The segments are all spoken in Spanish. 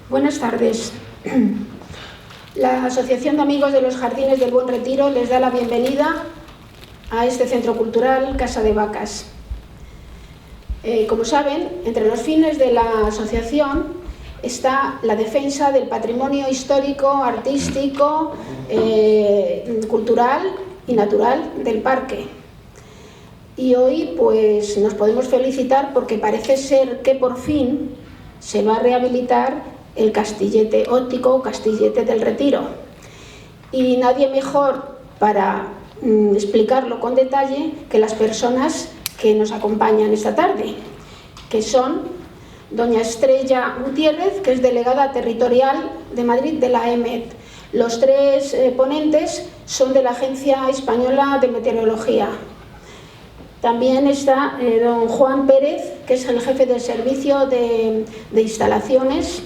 Buenas tardes. La Asociación de Amigos de los Jardines del Buen Retiro les da la bienvenida a este centro cultural Casa de Vacas. Como saben, entre los fines de la asociación está la defensa del patrimonio histórico, artístico, cultural y natural del parque. Y hoy pues nos podemos felicitar porque parece ser que por fin se va a rehabilitar el Castillete óptico o Castillete del Retiro. Y nadie mejor para explicarlo con detalle que las personas que nos acompañan esta tarde, que son doña Estrella Gutiérrez, que es delegada territorial de Madrid de la EMET. Los tres ponentes son de la Agencia Española de Meteorología. También está don Juan Pérez, que es el jefe del servicio de instalaciones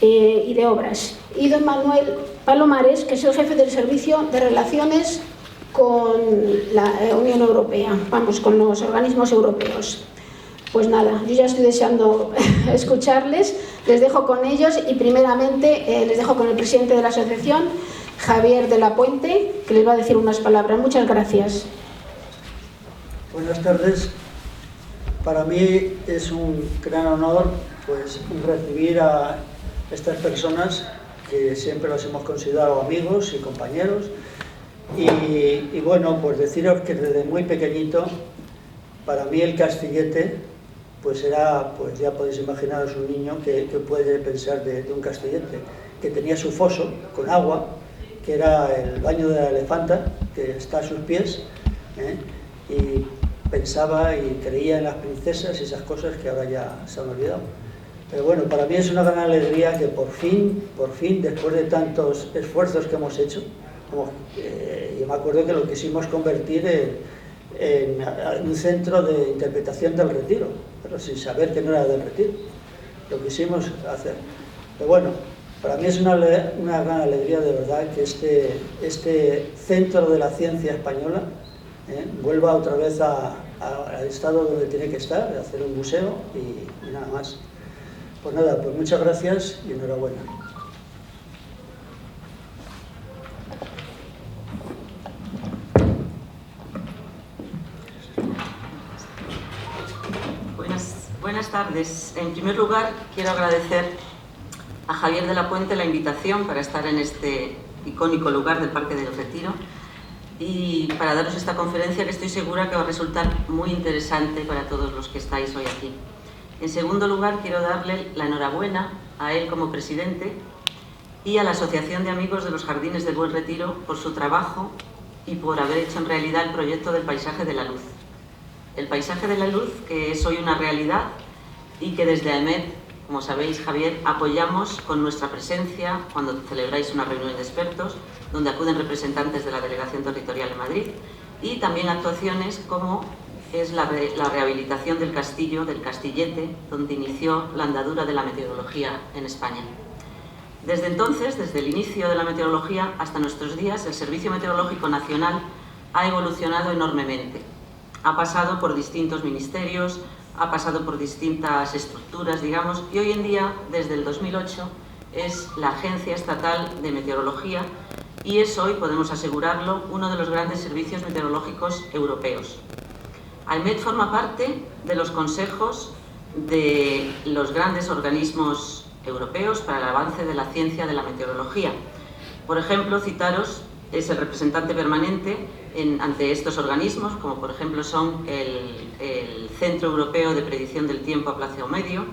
y de obras. Y don Manuel Palomares, que es el jefe del servicio de relaciones con la Unión Europea, con los organismos europeos. Pues nada, yo ya estoy deseando escucharles, les dejo con ellos y primeramente les dejo con el presidente de la asociación, Javier de la Puente, que les va a decir unas palabras. Muchas gracias. Buenas tardes. Para mí es un gran honor pues recibir a estas personas que siempre los hemos considerado amigos y compañeros y bueno, pues deciros que desde muy pequeñito para mí el Castillete pues era, pues ya podéis imaginaros un niño que puede pensar de un Castillete, que tenía su foso con agua, que era el baño de la elefanta que está a sus pies, y pensaba y creía en las princesas y esas cosas que ahora ya se han olvidado. Pero bueno, para mí es una gran alegría que por fin, después de tantos esfuerzos que hemos hecho, yo me acuerdo que lo quisimos convertir en un centro de interpretación del Retiro, pero sin saber que no era del Retiro. Lo quisimos hacer. Pero bueno, para mí es una gran alegría de verdad que este centro de la ciencia española vuelva otra vez al estado donde tiene que estar, de hacer un museo y nada más. Pues nada, pues muchas gracias y enhorabuena. Buenas tardes. En primer lugar, quiero agradecer a Javier de la Puente la invitación para estar en este icónico lugar del Parque del Retiro y para daros esta conferencia que estoy segura que va a resultar muy interesante para todos los que estáis hoy aquí. En segundo lugar, quiero darle la enhorabuena a él como presidente y a la Asociación de Amigos de los Jardines del Buen Retiro por su trabajo y por haber hecho en realidad el proyecto del Paisaje de la Luz. El Paisaje de la Luz, que es hoy una realidad y que desde AEMET, como sabéis, Javier, apoyamos con nuestra presencia cuando celebráis una reunión de expertos, donde acuden representantes de la Delegación Territorial de Madrid, y también actuaciones como es la rehabilitación del castillo, del Castillete, donde inició la andadura de la meteorología en España. Desde entonces, desde el inicio de la meteorología hasta nuestros días, el Servicio Meteorológico Nacional ha evolucionado enormemente. Ha pasado por distintos ministerios, ha pasado por distintas estructuras, digamos, y hoy en día, desde el 2008, es la Agencia Estatal de Meteorología y es hoy, podemos asegurarlo, uno de los grandes servicios meteorológicos europeos. AEMET forma parte de los consejos de los grandes organismos europeos para el avance de la ciencia de la meteorología. Por ejemplo, citaros, es el representante permanente ante estos organismos, como por ejemplo son el Centro Europeo de Predicción del Tiempo a Plazo Medio,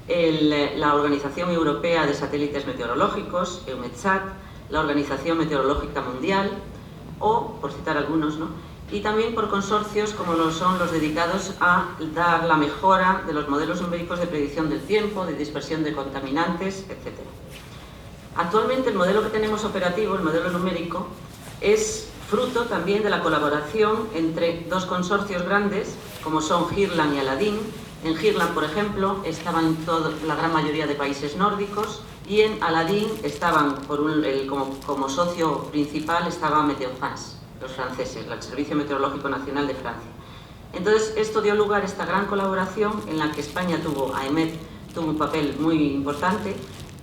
la Organización Europea de Satélites Meteorológicos, EUMETSAT, la Organización Meteorológica Mundial, o, por citar algunos, ¿no?, y también por consorcios como lo son los dedicados a dar la mejora de los modelos numéricos de predicción del tiempo, de dispersión de contaminantes, etc. Actualmente el modelo que tenemos operativo, el modelo numérico, es fruto también de la colaboración entre dos consorcios grandes, como son Hirland y Aladín. En Hirland, por ejemplo, estaban la gran mayoría de países nórdicos y en Aladín estaban, como socio principal, estaba Météo-France, los franceses, el Servicio Meteorológico Nacional de Francia. Entonces, esto dio lugar a esta gran colaboración en la que España AEMET tuvo un papel muy importante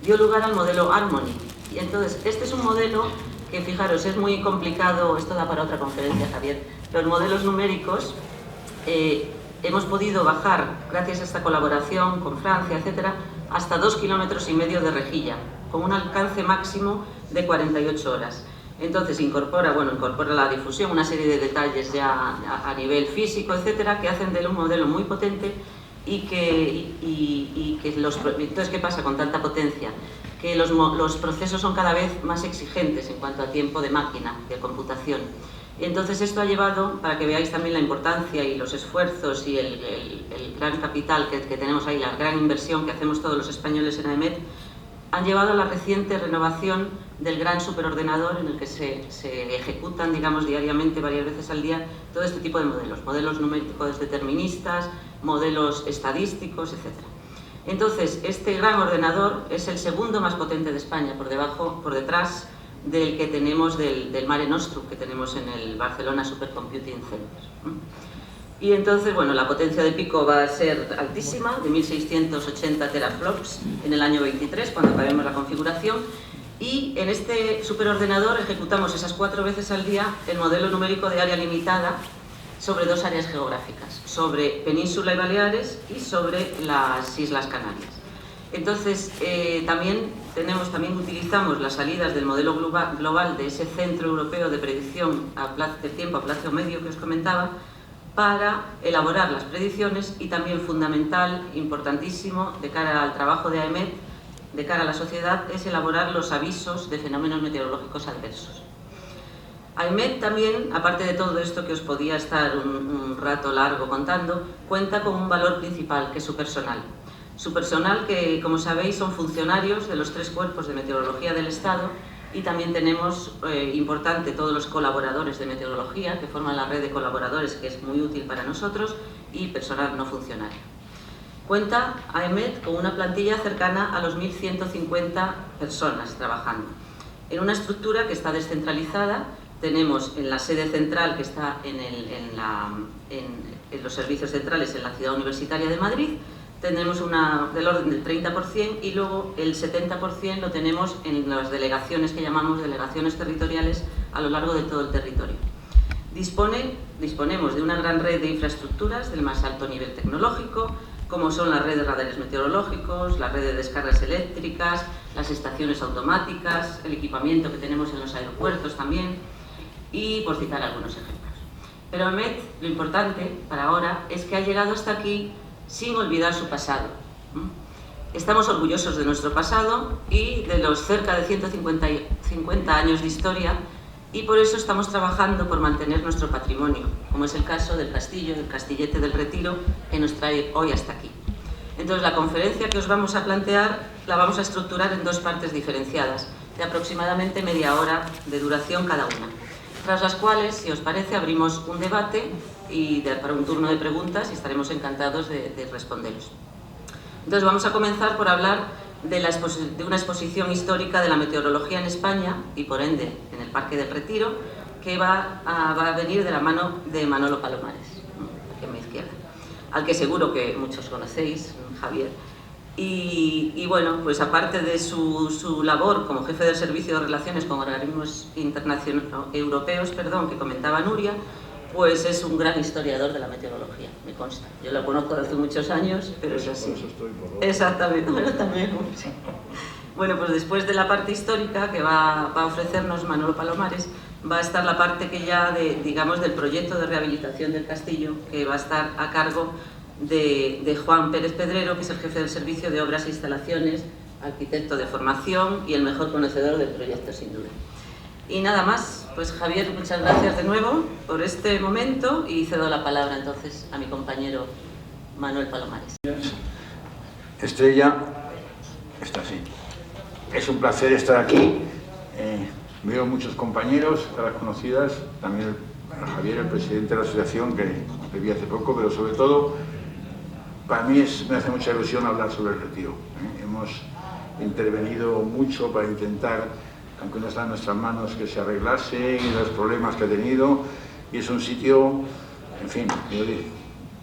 dio lugar al modelo Harmony. Y entonces, este es un modelo que, fijaros, es muy complicado, esto da para otra conferencia, Javier. Los modelos numéricos hemos podido bajar, gracias a esta colaboración con Francia, etcétera, hasta 2,5 kilómetros de rejilla, con un alcance máximo de 48 horas. Entonces incorpora la difusión, una serie de detalles ya a nivel físico, etcétera, que hacen de él un modelo muy potente entonces, ¿qué pasa con tanta potencia? Que los procesos son cada vez más exigentes en cuanto a tiempo de máquina, de computación. Y entonces esto ha llevado, para que veáis también la importancia y los esfuerzos y el gran capital que tenemos ahí, la gran inversión que hacemos todos los españoles en AEMET, han llevado a la reciente renovación del gran superordenador en el que se ejecutan, digamos, diariamente, varias veces al día, todo este tipo de modelos numéricos deterministas, modelos estadísticos, etc. Entonces, este gran ordenador es el segundo más potente de España, por detrás del que tenemos del Mare Nostrum, que tenemos en el Barcelona Supercomputing Center. Y entonces, bueno, la potencia de pico va a ser altísima, de 1680 teraflops en el año 23, cuando acabemos la configuración. Y en este superordenador ejecutamos esas 4 veces al día el modelo numérico de área limitada sobre 2 áreas geográficas, sobre Península y Baleares y sobre las Islas Canarias. Entonces, también utilizamos las salidas del modelo global de ese Centro Europeo de Predicción de tiempo a plazo medio que os comentaba, para elaborar las predicciones y también fundamental, importantísimo, de cara al trabajo de AEMET, de cara a la sociedad, es elaborar los avisos de fenómenos meteorológicos adversos. AEMET también, aparte de todo esto que os podía estar un rato largo contando, cuenta con un valor principal, que es su personal. Su personal que, como sabéis, son funcionarios de los 3 cuerpos de meteorología del Estado, y también tenemos, importante, todos los colaboradores de meteorología, que forman la red de colaboradores, que es muy útil para nosotros, y personal no funcionario. Cuenta AEMET con una plantilla cercana a los 1.150 personas trabajando. En una estructura que está descentralizada, tenemos en la sede central, que está en los servicios centrales en la Ciudad Universitaria de Madrid, tenemos del orden del 30%, y luego el 70% lo tenemos en las delegaciones que llamamos delegaciones territoriales a lo largo de todo el territorio. Disponemos de una gran red de infraestructuras del más alto nivel tecnológico, como son la red de radares meteorológicos, la red de descargas eléctricas, las estaciones automáticas, el equipamiento que tenemos en los aeropuertos también, y por citar algunos ejemplos. Pero AEMET, lo importante para ahora, es que ha llegado hasta aquí sin olvidar su pasado. Estamos orgullosos de nuestro pasado y de los cerca de 150 años de historia, y por eso estamos trabajando por mantener nuestro patrimonio, como es el caso del castillo, del Castillete del Retiro, que nos trae hoy hasta aquí. Entonces, la conferencia que os vamos a plantear la vamos a estructurar en 2 partes diferenciadas, de aproximadamente media hora de duración cada una, tras las cuales, si os parece, abrimos un debate para un turno de preguntas, y estaremos encantados de responderos. Entonces, vamos a comenzar por hablar de una exposición histórica de la meteorología en España, y por ende en el Parque del Retiro, que va a venir de la mano de Manolo Palomares, aquí a mi izquierda, al que seguro que muchos conocéis, Javier. Y bueno, pues aparte de su labor como jefe del Servicio de Relaciones con Organismos Europeos, que comentaba Nuria, pues es un gran historiador de la meteorología, me consta. Yo lo conozco desde hace muchos años, pero es así. Exactamente, bueno, también. Sí. Bueno, pues después de la parte histórica que va a ofrecernos Manolo Palomares, va a estar la parte que ya del proyecto de rehabilitación del castillo, que va a estar a cargo de Juan Pérez Pedrero, que es el jefe del Servicio de Obras e Instalaciones, arquitecto de formación y el mejor conocedor del proyecto, sin duda. Y nada más, pues Javier, muchas gracias de nuevo por este momento, y cedo la palabra entonces a mi compañero Manuel Palomares. Estrella, está así. Es un placer estar aquí. Veo muchos compañeros, caras conocidas, también a Javier, el presidente de la asociación, que le vi hace poco, pero sobre todo, para mí me hace mucha ilusión hablar sobre el Retiro. Hemos intervenido mucho para intentar, aunque no está en nuestras manos, que se arreglase y los problemas que ha tenido, y es un sitio, en fin,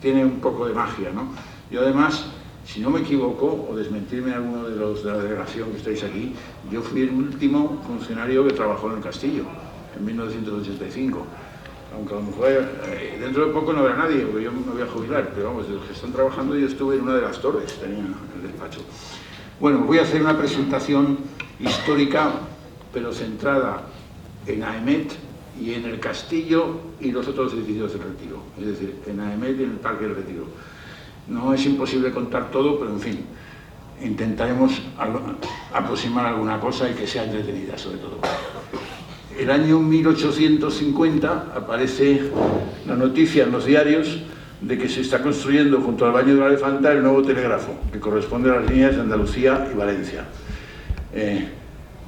tiene un poco de magia, ¿no? Yo además Si no me equivoco, o desmentirme alguno de los de la delegación que estáis aquí, yo fui el último funcionario que trabajó en el castillo, en 1985. Aunque a lo mejor dentro de poco no habrá nadie, porque yo me voy a jubilar, pero vamos, de los que están trabajando yo estuve en una de las torres, tenía el despacho. Bueno, voy a hacer una presentación histórica, pero centrada en Aemet y en el castillo y los otros edificios del Retiro, es decir, en Aemet y en el Parque del Retiro. No es imposible contar todo, pero en fin, intentaremos aproximar alguna cosa y que sea entretenida, sobre todo. El año 1850 aparece la noticia en los diarios de que se está construyendo junto al Baño de la Elefanta el nuevo telégrafo, que corresponde a las líneas de Andalucía y Valencia.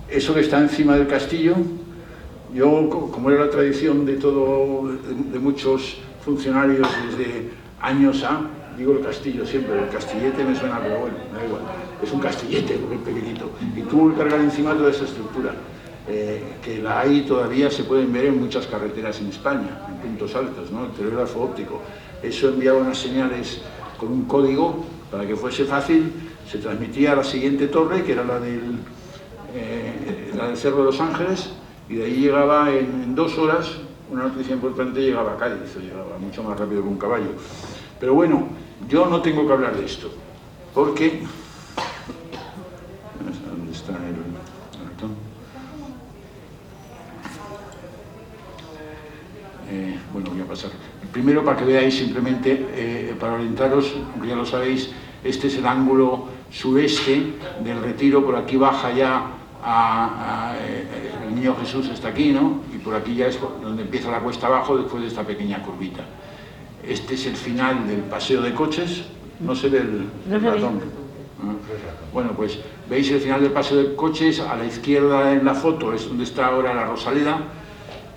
Eso que está encima del castillo, yo, como era la tradición de muchos funcionarios desde años digo el castillo siempre, el castillete me suena, pero bueno, da igual, es un castillete porque es pequeñito, y tuvo que cargar encima toda esa estructura, que la hay todavía, se pueden ver en muchas carreteras en España, en puntos altos, ¿no? El telégrafo óptico. Eso enviaba unas señales con un código para que fuese fácil, se transmitía a la siguiente torre, que era la del Cerro de los Ángeles, y de ahí llegaba en 2 horas, una noticia importante, llegaba a Cádiz, llegaba mucho más rápido que un caballo. Pero bueno, yo no tengo que hablar de esto, porque... ¿Dónde está el ratón? Bueno, voy a pasar. Primero, para que veáis simplemente, para orientaros, aunque ya lo sabéis, este es el ángulo sureste del Retiro, por aquí baja ya el Niño Jesús está aquí, ¿no? Y por aquí ya es donde empieza la cuesta abajo después de esta pequeña curvita. Este es el final del paseo de coches, no se ve el ratón. Bueno, pues veis el final del paseo de coches, a la izquierda en la foto es donde está ahora la Rosaleda,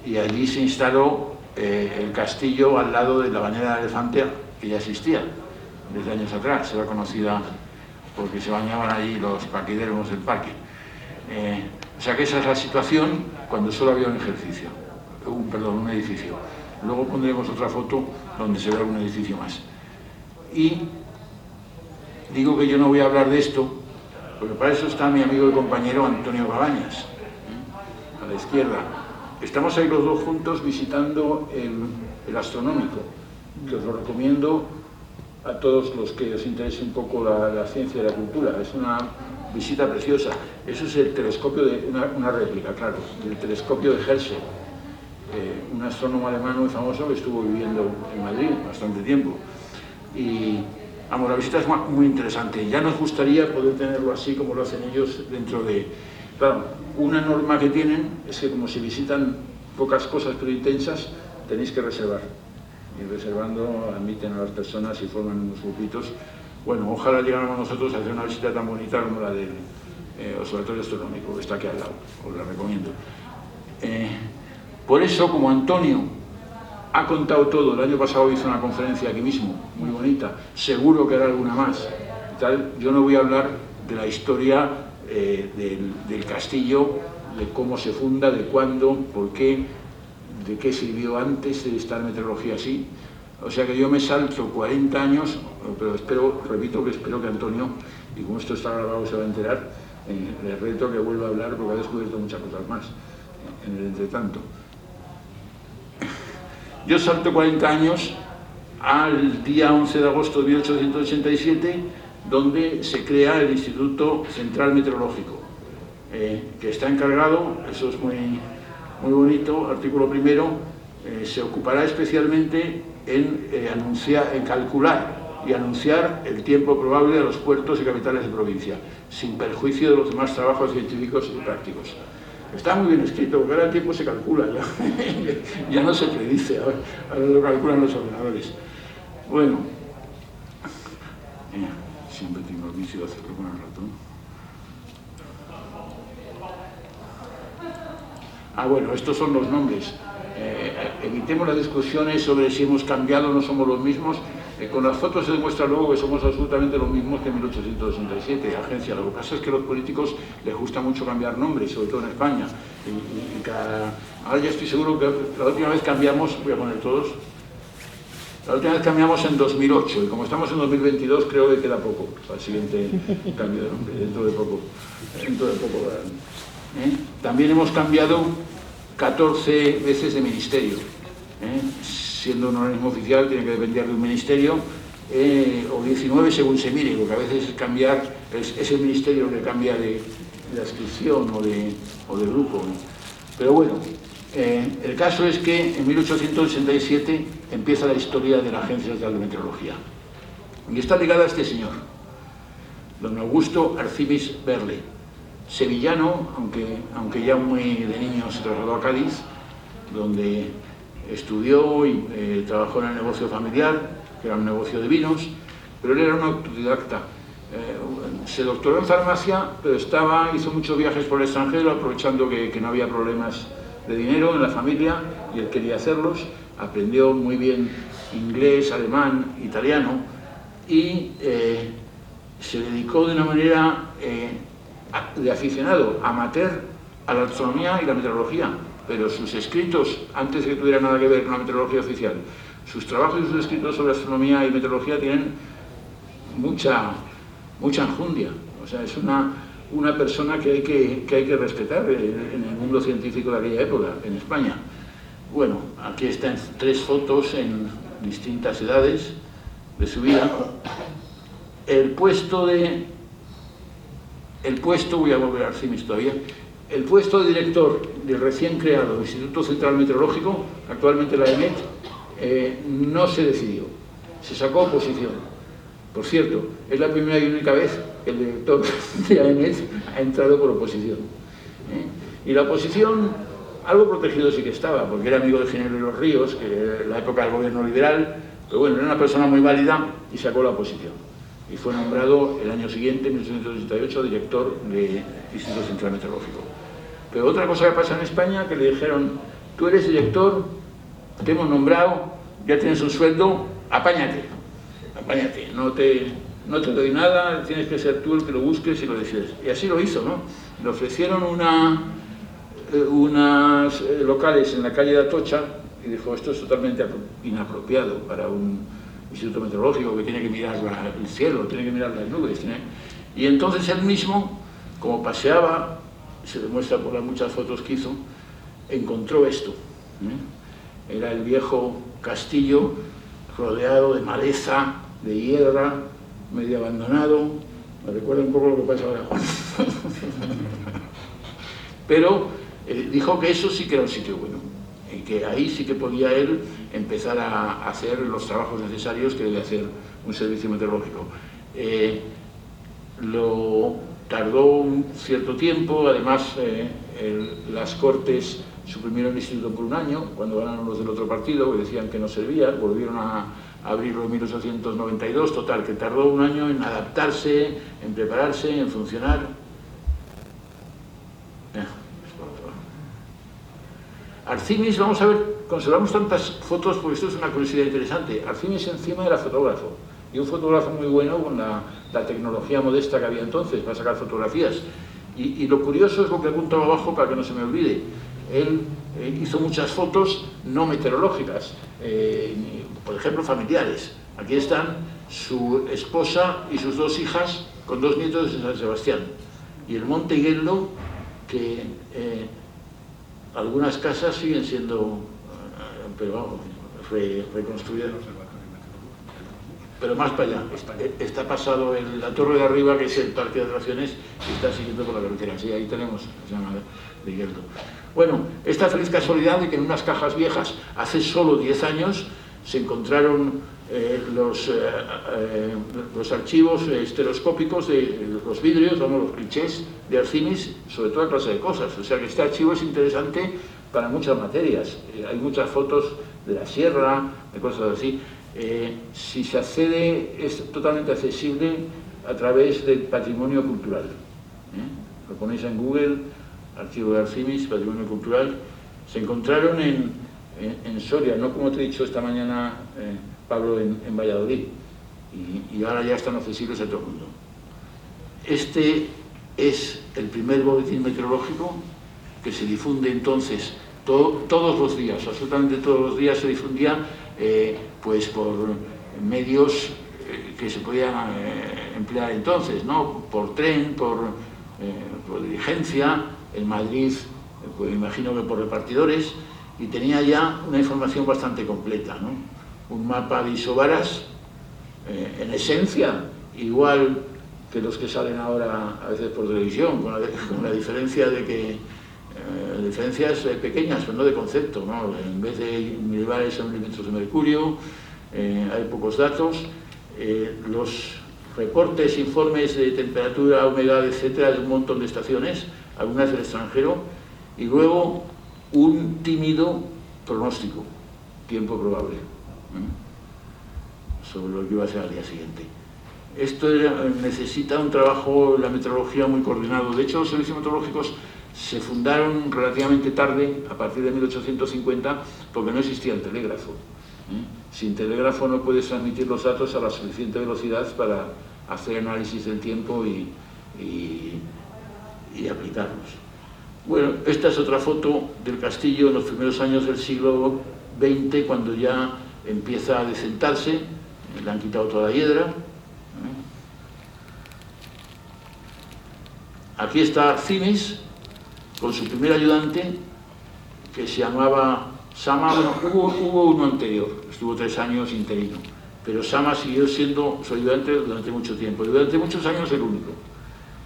y allí se instaló el castillo al lado de la bañera de Elefante, que ya existía desde años atrás, era conocida porque se bañaban allí los paquidermos del parque. O sea que esa es la situación cuando solo había un edificio. Luego pondremos otra foto donde se ve algún edificio más. Y digo que yo no voy a hablar de esto, porque para eso está mi amigo y compañero Antonio Cabañas, a la izquierda. Estamos ahí los dos juntos visitando el astronómico, que os lo recomiendo a todos los que os interese un poco la ciencia y la cultura. Es una visita preciosa. Eso es el telescopio una réplica, claro, del telescopio de Herschel, un astrónomo alemán muy famoso que estuvo viviendo en Madrid bastante tiempo. Y vamos, la visita es muy interesante. Ya nos gustaría poder tenerlo así como lo hacen ellos dentro de... Claro, una norma que tienen es que como se visitan pocas cosas pero intensas, tenéis que reservar. Y reservando admiten a las personas y forman unos grupitos. Bueno, ojalá llegáramos nosotros a hacer una visita tan bonita como la del Observatorio Astronómico, que está aquí al lado, os la recomiendo. Por eso, como Antonio ha contado todo, el año pasado hizo una conferencia aquí mismo, muy bonita, seguro que hará alguna más, yo no voy a hablar de la historia del castillo, de cómo se funda, de cuándo, por qué, de qué sirvió antes de estar meteorología así. O sea que yo me salto 40 años, pero repito que espero que Antonio, y como esto está grabado se va a enterar, le reto que vuelva a hablar porque ha descubierto muchas cosas más en el entretanto. Yo salto 40 años al día 11 de agosto de 1887, donde se crea el Instituto Central Meteorológico, que está encargado, eso es muy bonito, artículo primero, se ocupará especialmente en calcular y anunciar el tiempo probable de los puertos y capitales de provincia, sin perjuicio de los demás trabajos científicos y prácticos. Está muy bien escrito, porque ahora el tiempo se calcula, ya no se predice, ahora lo calculan los ordenadores. Bueno, siempre tengo el vicio de hacerlo con el ratón. Bueno, estos son los nombres. Evitemos las discusiones sobre si hemos cambiado o no somos los mismos. Con las fotos se demuestra luego que somos absolutamente los mismos que en 1867, agencia. Lo que pasa es que a los políticos les gusta mucho cambiar nombres, sobre todo en España. Ahora ya estoy seguro que la última vez cambiamos, voy a poner todos, La última vez cambiamos en 2008 y como estamos en 2022 creo que queda poco para el siguiente cambio de nombre, dentro de poco. También hemos cambiado 14 veces de ministerio. Siendo un organismo oficial tiene que depender de un ministerio, o 19 según se mire, porque a veces es el ministerio que cambia de adscripción o de grupo, ¿no? Pero bueno, el caso es que en 1887 empieza la historia de la Agencia Estatal de Meteorología y está ligada a este señor, don Augusto Arcimis Berle, sevillano, aunque ya muy de niño se trasladó a Cádiz, donde estudió y trabajó en el negocio familiar, que era un negocio de vinos, pero él era un autodidacta. Se doctoró en farmacia, pero hizo muchos viajes por el extranjero, aprovechando que no había problemas de dinero en la familia, y él quería hacerlos. Aprendió muy bien inglés, alemán, italiano, y se dedicó de una manera de aficionado, amateur, a la astronomía y la meteorología. Pero sus escritos, antes de que tuviera nada que ver con la meteorología oficial, sus trabajos y sus escritos sobre astronomía y meteorología tienen mucha enjundia. O sea, es una persona que hay que respetar en el mundo científico de aquella época, en España. Bueno, aquí están 3 fotos en distintas edades de su vida. El puesto, voy a volver a Arcimis todavía, el puesto de director del recién creado Instituto Central Meteorológico, actualmente la EMET, no se decidió, se sacó oposición. Por cierto, es la primera y única vez que el director de la EMET ha entrado por oposición. Y la oposición, algo protegido sí que estaba, porque era amigo de Ginebra y los Ríos, que era la época del gobierno liberal, pero bueno, era una persona muy válida y sacó la oposición. Y fue nombrado el año siguiente, en 1888, director del Instituto Central Meteorológico. Pero otra cosa que pasa en España, que le dijeron, tú eres director, te hemos nombrado, ya tienes un sueldo, apáñate, no te doy nada, tienes que ser tú el que lo busques y lo decides. Y así lo hizo, ¿no? Le ofrecieron unas locales en la calle de Atocha y dijo, esto es totalmente inapropiado para un instituto meteorológico que tiene que mirar el cielo, tiene que mirar las nubes. Y entonces él mismo, como paseaba, se demuestra por las muchas fotos que hizo, encontró esto. Era el viejo castillo rodeado de maleza, de hierba, medio abandonado. Me recuerda un poco lo que pasa ahora, Juan. Pero dijo que eso sí que era un sitio bueno, y que ahí sí que podía él empezar a hacer los trabajos necesarios que debe hacer un servicio meteorológico. Lo tardó un cierto tiempo, además las Cortes suprimieron el instituto por un año, cuando ganaron los del otro partido, que decían que no servía, volvieron a abrirlo en 1892, total, que tardó un año en adaptarse, en prepararse, en funcionar. Arcimis, vamos a ver, conservamos tantas fotos porque esto es una curiosidad interesante. Arcimis encima era fotógrafo, y un fotógrafo muy bueno con la tecnología modesta que había entonces para sacar fotografías. Y lo curioso es lo que apunto abajo para que no se me olvide. Él hizo muchas fotos no meteorológicas, por ejemplo familiares. Aquí están su esposa y sus 2 hijas con 2 nietos de San Sebastián. Y el Monte Higueldo, que algunas casas siguen siendo, pero vamos, reconstruidas. Pero más para allá, está pasado la torre de arriba, que es el parque de atracciones, y está siguiendo por la carretera. Sí, ahí tenemos, se llama de Higueldo. Bueno, esta feliz casualidad de que en unas cajas viejas, hace solo 10 años, se encontraron los archivos estereoscópicos de los vidrios, vamos, los clichés de Arcimis, sobre toda clase de cosas. O sea que este archivo es interesante para muchas materias. Hay muchas fotos de la sierra, de cosas así. Si se accede, es totalmente accesible a través del patrimonio cultural. Lo ponéis en Google, archivo de Arcimis, patrimonio cultural. Se encontraron en Soria, no como te he dicho esta mañana, Pablo, en Valladolid, y ahora ya están accesibles a todo el mundo. Este es el primer boletín meteorológico que se difunde entonces todos los días, absolutamente todos los días se difundía pues por medios que se podían emplear entonces, ¿no? Por tren, por diligencia, en Madrid, pues imagino que por repartidores, y tenía ya una información bastante completa, ¿no? Un mapa de isobaras, en esencia, igual que los que salen ahora a veces por televisión, con la diferencia de que diferencias pequeñas, pero no de concepto, ¿no? En vez de milibares a milímetros de mercurio, hay pocos datos. Los reportes, informes de temperatura, humedad, etcétera, de un montón de estaciones, algunas del extranjero, y luego un tímido pronóstico, tiempo probable, sobre lo que iba a ser al día siguiente. Esto necesita un trabajo en la meteorología muy coordinado. De hecho, los servicios meteorológicos se fundaron relativamente tarde, a partir de 1850, porque no existía el telégrafo. Sin telégrafo no puedes transmitir los datos a la suficiente velocidad para hacer análisis del tiempo y aplicarlos. Bueno, esta es otra foto del castillo en los primeros años del siglo XX, cuando ya empieza a decentarse, le han quitado toda la hiedra. Aquí está Arcinis, con su primer ayudante, que se llamaba Sama. Bueno, hubo uno anterior, estuvo 3 años interino, pero Sama siguió siendo su ayudante durante mucho tiempo, y durante muchos años el único.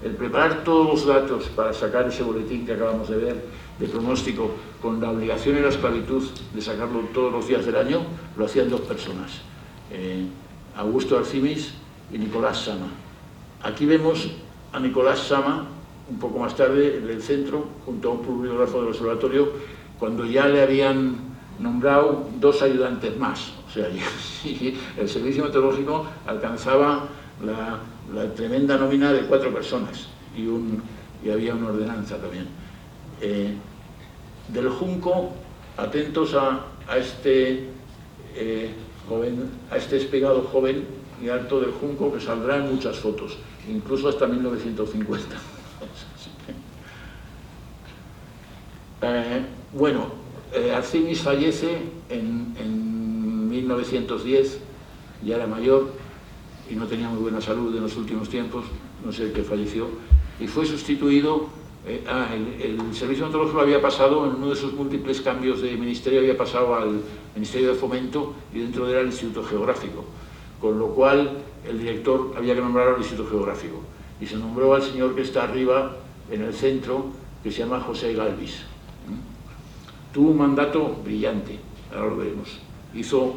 El preparar todos los datos para sacar ese boletín que acabamos de ver, de pronóstico, con la obligación y la esclavitud de sacarlo todos los días del año, lo hacían 2 personas, Augusto Arcinis y Nicolás Sama. Aquí vemos a Nicolás Sama, un poco más tarde, en el centro, junto a un pluviógrafo del observatorio, cuando ya le habían nombrado 2 ayudantes más. O sea, el servicio meteorológico alcanzaba la tremenda nómina de 4 personas y había una ordenanza también. Del Junco, atentos a este joven, a este espigado joven y alto del Junco, que saldrá en muchas fotos, incluso hasta 1950. Arcinis fallece en 1910, ya era mayor y no tenía muy buena salud en los últimos tiempos, no sé qué falleció, y fue sustituido. El servicio meteorológico había pasado, en uno de sus múltiples cambios de ministerio, había pasado al Ministerio de Fomento, y dentro de él al Instituto Geográfico, con lo cual el director había que nombrar al Instituto Geográfico, y se nombró al señor que está arriba en el centro, que se llama José Galvis. Tuvo un mandato brillante, ahora lo veremos. Hizo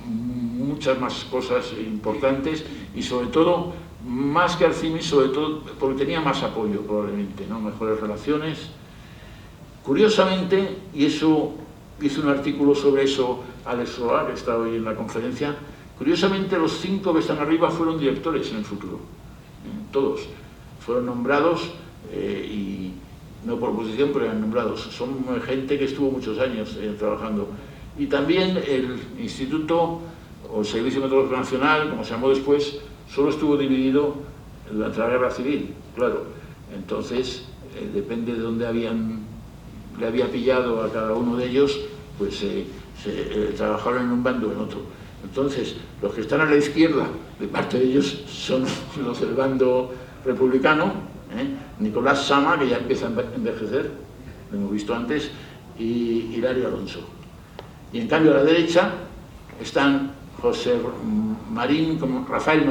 muchas más cosas importantes, y sobre todo, más que Arcinis, sobre todo porque tenía más apoyo probablemente, ¿no? Mejores relaciones. Curiosamente, y eso hizo un artículo sobre eso Alex Solá, que está hoy en la conferencia, curiosamente los 5 que están arriba fueron directores en el futuro. Todos fueron nombrados, y no por posición, pero eran nombrados. Son gente que estuvo muchos años trabajando. Y también el Instituto o el Servicio Meteorológico Nacional, como se llamó después, solo estuvo dividido durante la Guerra Civil, claro. Entonces, depende de dónde le había pillado a cada uno de ellos, pues trabajaron en un bando o en otro. Entonces, los que están a la izquierda, de parte de ellos, son los del bando republicano, Nicolás Sama, que ya empieza a envejecer, lo hemos visto antes, y Hilario Alonso. Y en cambio a la derecha están José Marín, como Rafael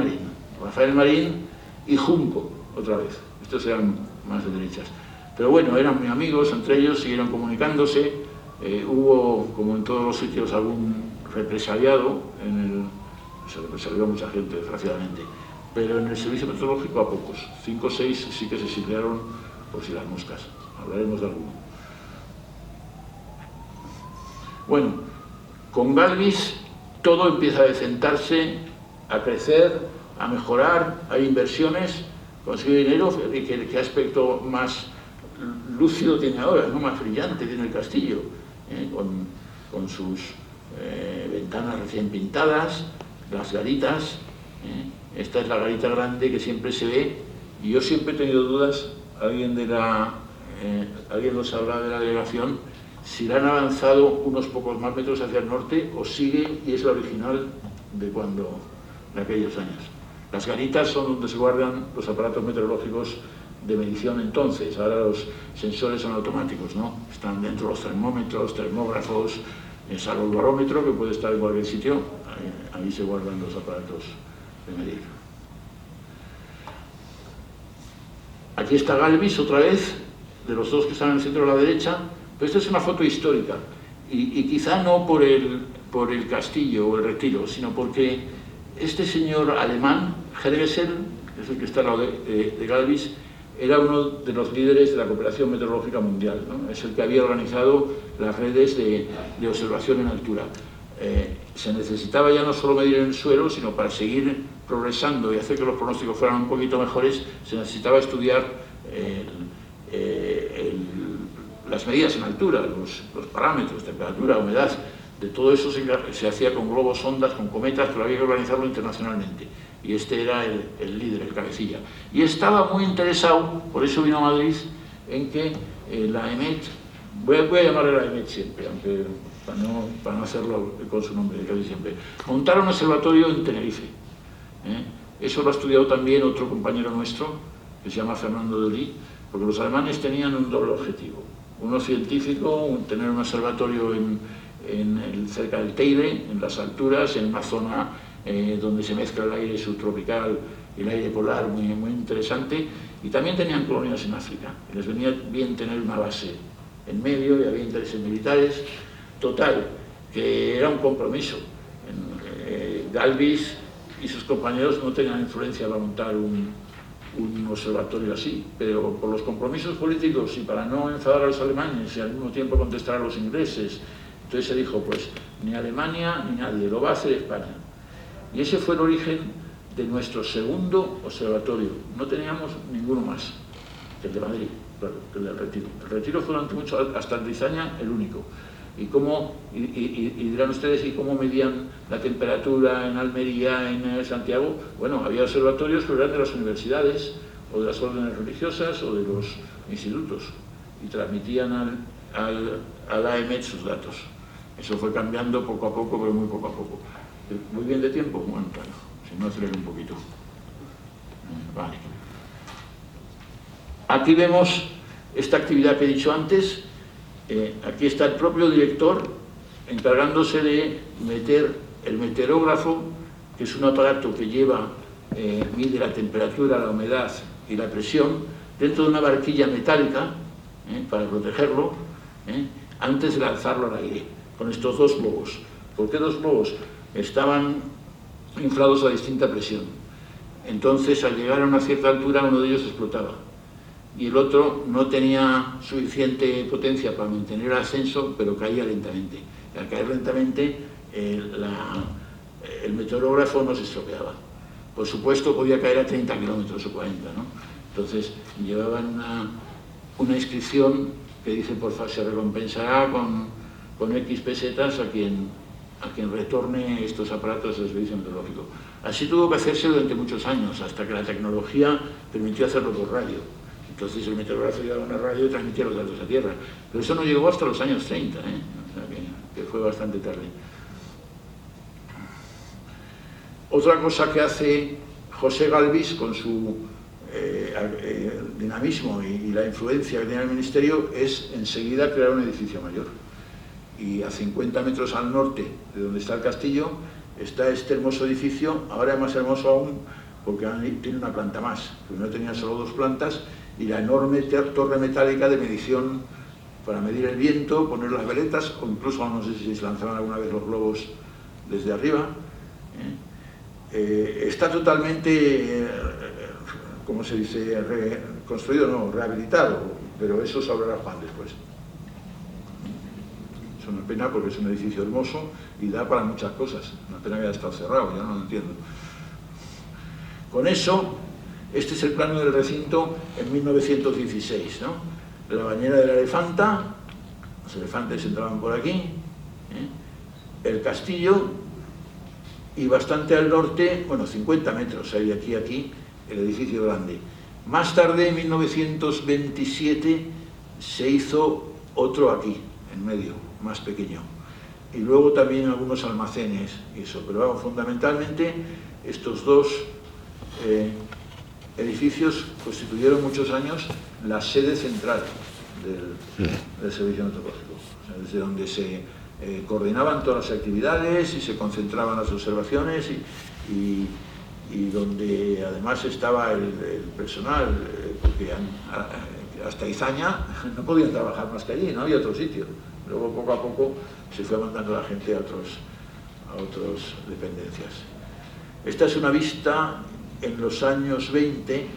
Marín y Junco, otra vez. Estos eran más de derechas. Pero bueno, eran muy amigos, entre ellos siguieron comunicándose. Hubo, como en todos los sitios, algún represaliado, se represalió a mucha gente, desgraciadamente, pero en el servicio meteorológico a pocos. 5 o 6 sí que se exiliaron por si las moscas. Hablaremos de alguno. Bueno, con Galvis todo empieza a decentarse, a crecer, a mejorar, hay inversiones, consigue dinero. ¿Qué aspecto más lúcido tiene ahora, ¿no? Más brillante tiene el castillo, con sus ventanas recién pintadas, las garitas. Esta es la garita grande que siempre se ve, y yo siempre he tenido dudas. Alguien nos habla de la delegación, si la han avanzado unos pocos más metros hacia el norte o sigue y es la original de aquellos años. Las garitas son donde se guardan los aparatos meteorológicos de medición entonces. Ahora los sensores son automáticos, ¿no? Están dentro los termómetros, termógrafos, salvo el barómetro, que puede estar en cualquier sitio. Ahí se guardan los aparatos de medir. Aquí está Galvis otra vez, de los dos que están en el centro a la derecha, pero esta es una foto histórica, y quizá no por el castillo o el retiro, sino porque este señor alemán, Hergesel, que es el que está al lado de Galvis, era uno de los líderes de la cooperación meteorológica mundial, ¿no? Es el que había organizado las redes de observación en altura. Se necesitaba ya no solo medir el suelo, sino para seguir progresando y hacer que los pronósticos fueran un poquito mejores, se necesitaba estudiar las medidas en altura, los parámetros, temperatura, humedad. De todo eso se hacía con globos sondas, con cometas, pero había que organizarlo internacionalmente. Y este era el líder, el cabecilla. Y estaba muy interesado, por eso vino a Madrid, en que la EMET, voy a llamarle la EMET siempre, aunque para no hacerlo con su nombre casi siempre, montar un observatorio en Tenerife. Eso lo ha estudiado también otro compañero nuestro, que se llama Fernando Dolí, porque los alemanes tenían un doble objetivo. Uno científico, tener un observatorio cerca del Teide, en las alturas, en una zona donde se mezcla el aire subtropical y el aire polar, muy, muy interesante, y también tenían colonias en África, y les venía bien tener una base en medio, y había intereses militares. Total, que era un compromiso. Galvis y sus compañeros no tenían influencia para montar un observatorio así, pero por los compromisos políticos y para no enfadar a los alemanes y al mismo tiempo contestar a los ingleses, entonces se dijo, pues ni Alemania ni nadie, lo va a hacer España. Y ese fue el origen de nuestro segundo observatorio. No teníamos ninguno más que el de Madrid, claro, que el del Retiro. El Retiro fue durante mucho, hasta el Rizaña, el único. Y dirán ustedes, ¿y cómo medían la temperatura en Almería, en Santiago? Bueno, había observatorios que eran de las universidades, o de las órdenes religiosas, o de los institutos, y transmitían a la EMET sus datos. Eso fue cambiando poco a poco, pero muy poco a poco. ¿Muy bien de tiempo? Bueno, claro, si no, acelero un poquito. Vale. Aquí vemos esta actividad que he dicho antes. Aquí está el propio director encargándose de meter el meteorógrafo, que es un aparato que mide la temperatura, la humedad y la presión, dentro de una barquilla metálica, para protegerlo, antes de lanzarlo al aire, con estos dos globos. ¿Por qué dos globos? Estaban inflados a distinta presión. Entonces, al llegar a una cierta altura, uno de ellos explotaba. Y el otro no tenía suficiente potencia para mantener el ascenso, pero caía lentamente. Y al caer lentamente, el meteorógrafo no se estropeaba. Por supuesto, podía caer a 30 kilómetros o 40, ¿no? Entonces, llevaban una inscripción que dice, por favor, se recompensará con X pesetas a quien retorne estos aparatos al servicio meteorológico. Así tuvo que hacerse durante muchos años, hasta que la tecnología permitió hacerlo por radio. Entonces el meteorógrafo llevaba una radio y transmitía los datos a tierra. Pero eso no llegó hasta los años 30, o sea que fue bastante tarde. Otra cosa que hace José Galvis con su dinamismo y la influencia que tiene el ministerio es enseguida crear un edificio mayor. Y a 50 metros al norte de donde está el castillo está este hermoso edificio, ahora es más hermoso aún porque tiene una planta más, porque no tenía solo dos plantas, y la enorme torre metálica de medición para medir el viento, poner las veletas, o incluso no sé si se lanzaban alguna vez los globos desde arriba. Está totalmente, ¿cómo se dice? Reconstruido, no, rehabilitado, pero eso se hablará Juan después. Es una pena porque es un edificio hermoso y da para muchas cosas. Una pena que haya estado cerrado, yo no lo entiendo. Con eso, este es el plano del recinto en 1916, ¿no? La bañera de la Elefanta, los elefantes entraban por aquí, el castillo, y bastante al norte, bueno, 50 metros hay de aquí a aquí, el edificio grande. Más tarde, en 1927, se hizo otro aquí, en medio, más pequeño. Y luego también algunos almacenes y eso, pero vamos, fundamentalmente estos dos edificios constituyeron muchos años la sede central del servicio meteorológico, o sea, desde donde se coordinaban todas las actividades y se concentraban las observaciones y donde además estaba el personal, porque hasta Izaña no podían trabajar más que allí, no había otro sitio. Luego poco a poco se fue mandando la gente a otras dependencias. Esta es una vista en los años 20,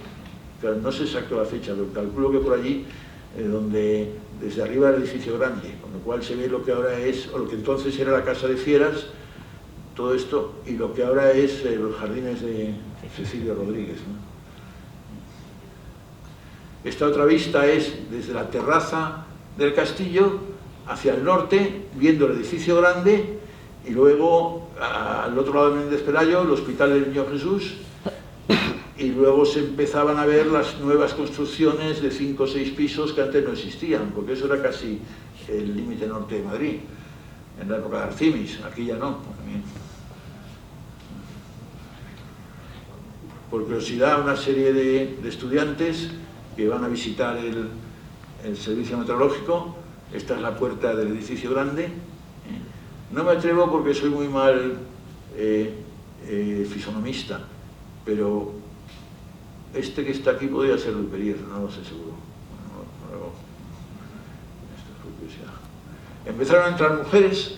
claro, no sé exacto la fecha, pero calculo que por allí, donde desde arriba el edificio grande, con lo cual se ve lo que ahora es, o lo que entonces era la Casa de Fieras, todo esto, y lo que ahora es los jardines de Cecilio Rodríguez, ¿no? Esta otra vista es desde la terraza del castillo hacia el norte, viendo el edificio grande, y luego al otro lado de Méndez Pelayo el Hospital del Niño Jesús, y luego se empezaban a ver las nuevas construcciones de 5 o 6 pisos que antes no existían, porque eso era casi el límite norte de Madrid, en la época de Arcimis. Aquí ya no. Por curiosidad, una serie de estudiantes que van a visitar el servicio meteorológico. Esta es la puerta del edificio grande. No me atrevo porque soy muy mal fisonomista, pero este que está aquí podría ser Duperier, no lo sé seguro. Esto es por curiosidad. Empezaron a entrar mujeres,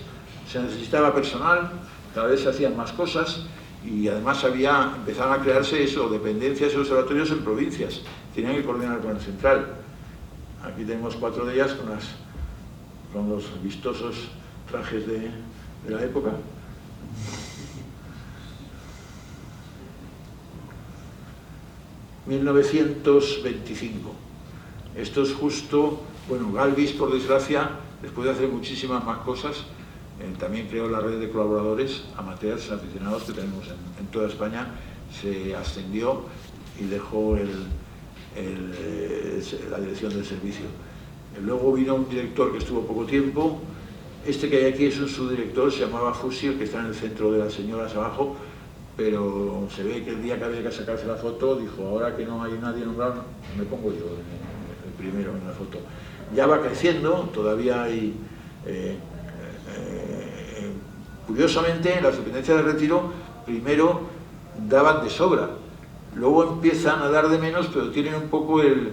se necesitaba personal, cada vez se hacían más cosas y además empezaron a crearse dependencias y observatorios en provincias. Tenían que coordinar con el central. Aquí tenemos 4 de ellas con los vistosos trajes de la época. ...1925... Esto es justo... Bueno, Galvis, por desgracia, después de hacer muchísimas más cosas, también creó la red de colaboradores, amateurs, aficionados que tenemos en toda España, se ascendió y dejó la dirección del servicio. Luego vino un director que estuvo poco tiempo. Este que hay aquí es un subdirector, se llamaba Fusil, que está en el centro de las señoras abajo, pero se ve que el día que había que sacarse la foto, dijo, ahora que no hay nadie nombrado, me pongo yo el primero en la foto. Ya va creciendo, todavía hay... curiosamente, las dependencias de Retiro primero daban de sobra, luego empiezan a dar de menos, pero tienen un poco el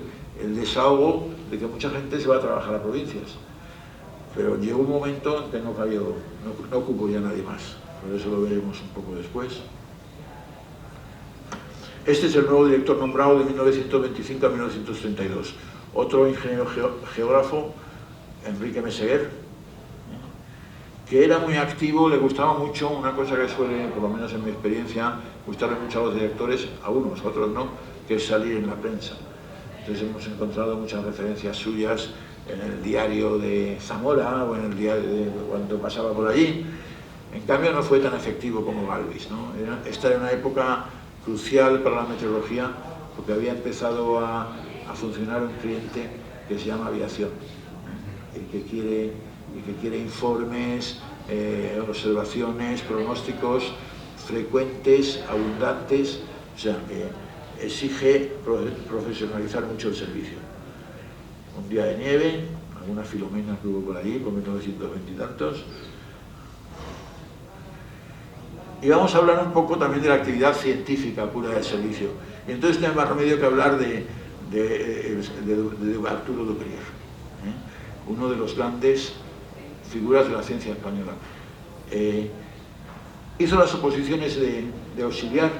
desahogo de que mucha gente se va a trabajar a provincias. Pero llegó un momento en que no ocupó ya nadie más, por eso lo veremos un poco después. Este es el nuevo director nombrado de 1925 a 1932. Otro ingeniero geógrafo, Enrique Meseguer, que era muy activo, le gustaba mucho, una cosa que suele, por lo menos en mi experiencia, gustarle mucho a los directores, a unos, a otros no, que es salir en la prensa. Entonces hemos encontrado muchas referencias suyas en el diario de Zamora o en el diario de cuando pasaba por allí. En cambio no fue tan efectivo como Galvis, ¿no? Esta era una época crucial para la meteorología porque había empezado a funcionar un cliente que se llama aviación, y que quiere informes, observaciones, pronósticos frecuentes, abundantes, o sea que exige profesionalizar mucho el servicio. Un día de nieve, alguna Filomena que hubo por ahí, con 1920 y tantos. Y vamos a hablar un poco también de la actividad científica pura del servicio. Y entonces no hay más remedio que hablar de Arturo Duperier, uno de los grandes figuras de la ciencia española. Hizo las oposiciones de auxiliar,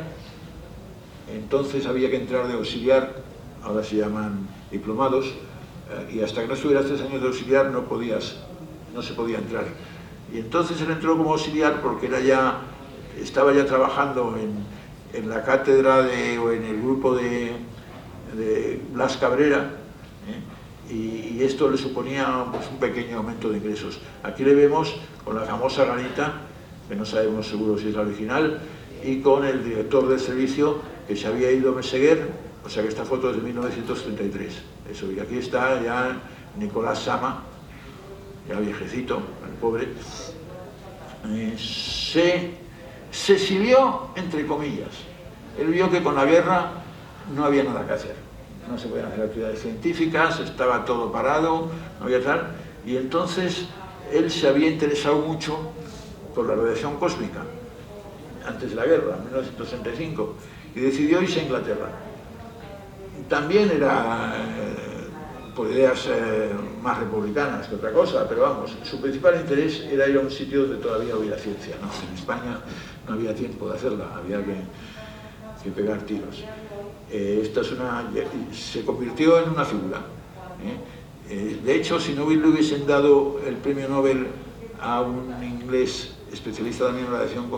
entonces había que entrar de auxiliar, ahora se llaman diplomados, y hasta que no estuvieras 3 años de auxiliar no se podía entrar. Y entonces él entró como auxiliar porque estaba ya trabajando en la cátedra o en el grupo de Blas Cabrera, y esto le suponía pues, un pequeño aumento de ingresos. Aquí le vemos con la famosa garita, que no sabemos seguro si es la original, y con el director del servicio, que se había ido a Meseguer, o sea que esta foto es de 1933. Eso, y aquí está ya Nicolás Sama, ya viejecito, el pobre, se exilió, entre comillas. Él vio que con la guerra no había nada que hacer, no se podían hacer actividades científicas, estaba todo parado, no había tal, y entonces él se había interesado mucho por la radiación cósmica, antes de la guerra, en 1965, y decidió irse a Inglaterra. También era por ideas más republicanas que otra cosa, pero vamos, su principal interés era ir a un sitio donde todavía hubiera ciencia, ¿no? En España no había tiempo de hacerla, había que pegar tiros. Esta es se convirtió en una figura. De hecho, si no le hubiesen dado el premio Nobel a un inglés especialista también en radiación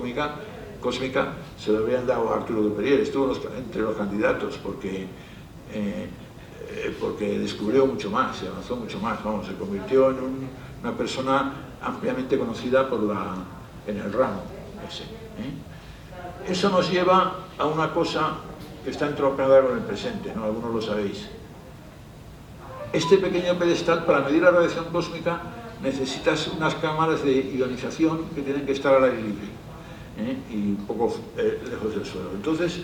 cósmica, se lo habrían dado a Arturo Dupérier. Estuvo entre los candidatos porque descubrió mucho más, se avanzó mucho más, vamos, se convirtió en una persona ampliamente conocida en el ramo ese. Eso nos lleva a una cosa que está entroncada con el presente, ¿no? Algunos lo sabéis. Este pequeño pedestal, para medir la radiación cósmica, necesitas unas cámaras de ionización que tienen que estar al aire libre, y un poco lejos del suelo. Entonces,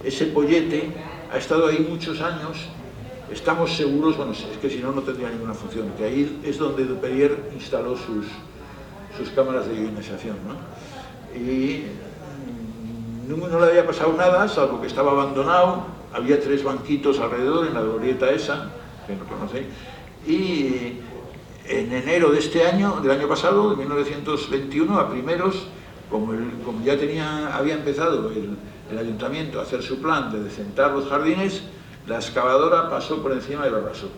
ese pollete ha estado ahí muchos años. Estamos seguros, bueno, es que si no, no tendría ninguna función, que ahí es donde Dupérier instaló sus cámaras de ionización, ¿no? Y no le había pasado nada, salvo que estaba abandonado, había 3 banquitos alrededor en la glorieta esa, que no conocéis, y en enero de este año, del año pasado, de 1921, a primeros, como ya había empezado el ayuntamiento a hacer su plan de decentar los jardines, la excavadora pasó por encima de lo arrasó.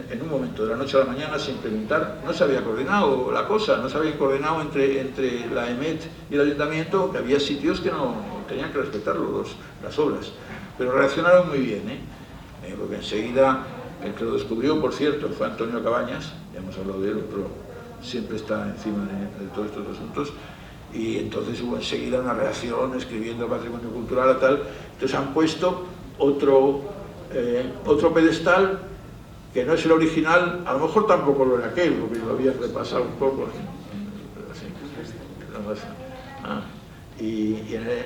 En un momento, de la noche a la mañana, sin preguntar, no se había coordinado la cosa, no se habían coordinado entre la EMET y el ayuntamiento, que había sitios que no tenían que respetarlo, las obras. Pero reaccionaron muy bien, porque enseguida, el que lo descubrió, por cierto, fue Antonio Cabañas, ya hemos hablado de él, pero siempre está encima de todos estos asuntos, y entonces hubo enseguida una reacción escribiendo patrimonio cultural a tal. Entonces han puesto otro pedestal que no es el original, a lo mejor tampoco lo era aquel, porque lo había repasado un poco,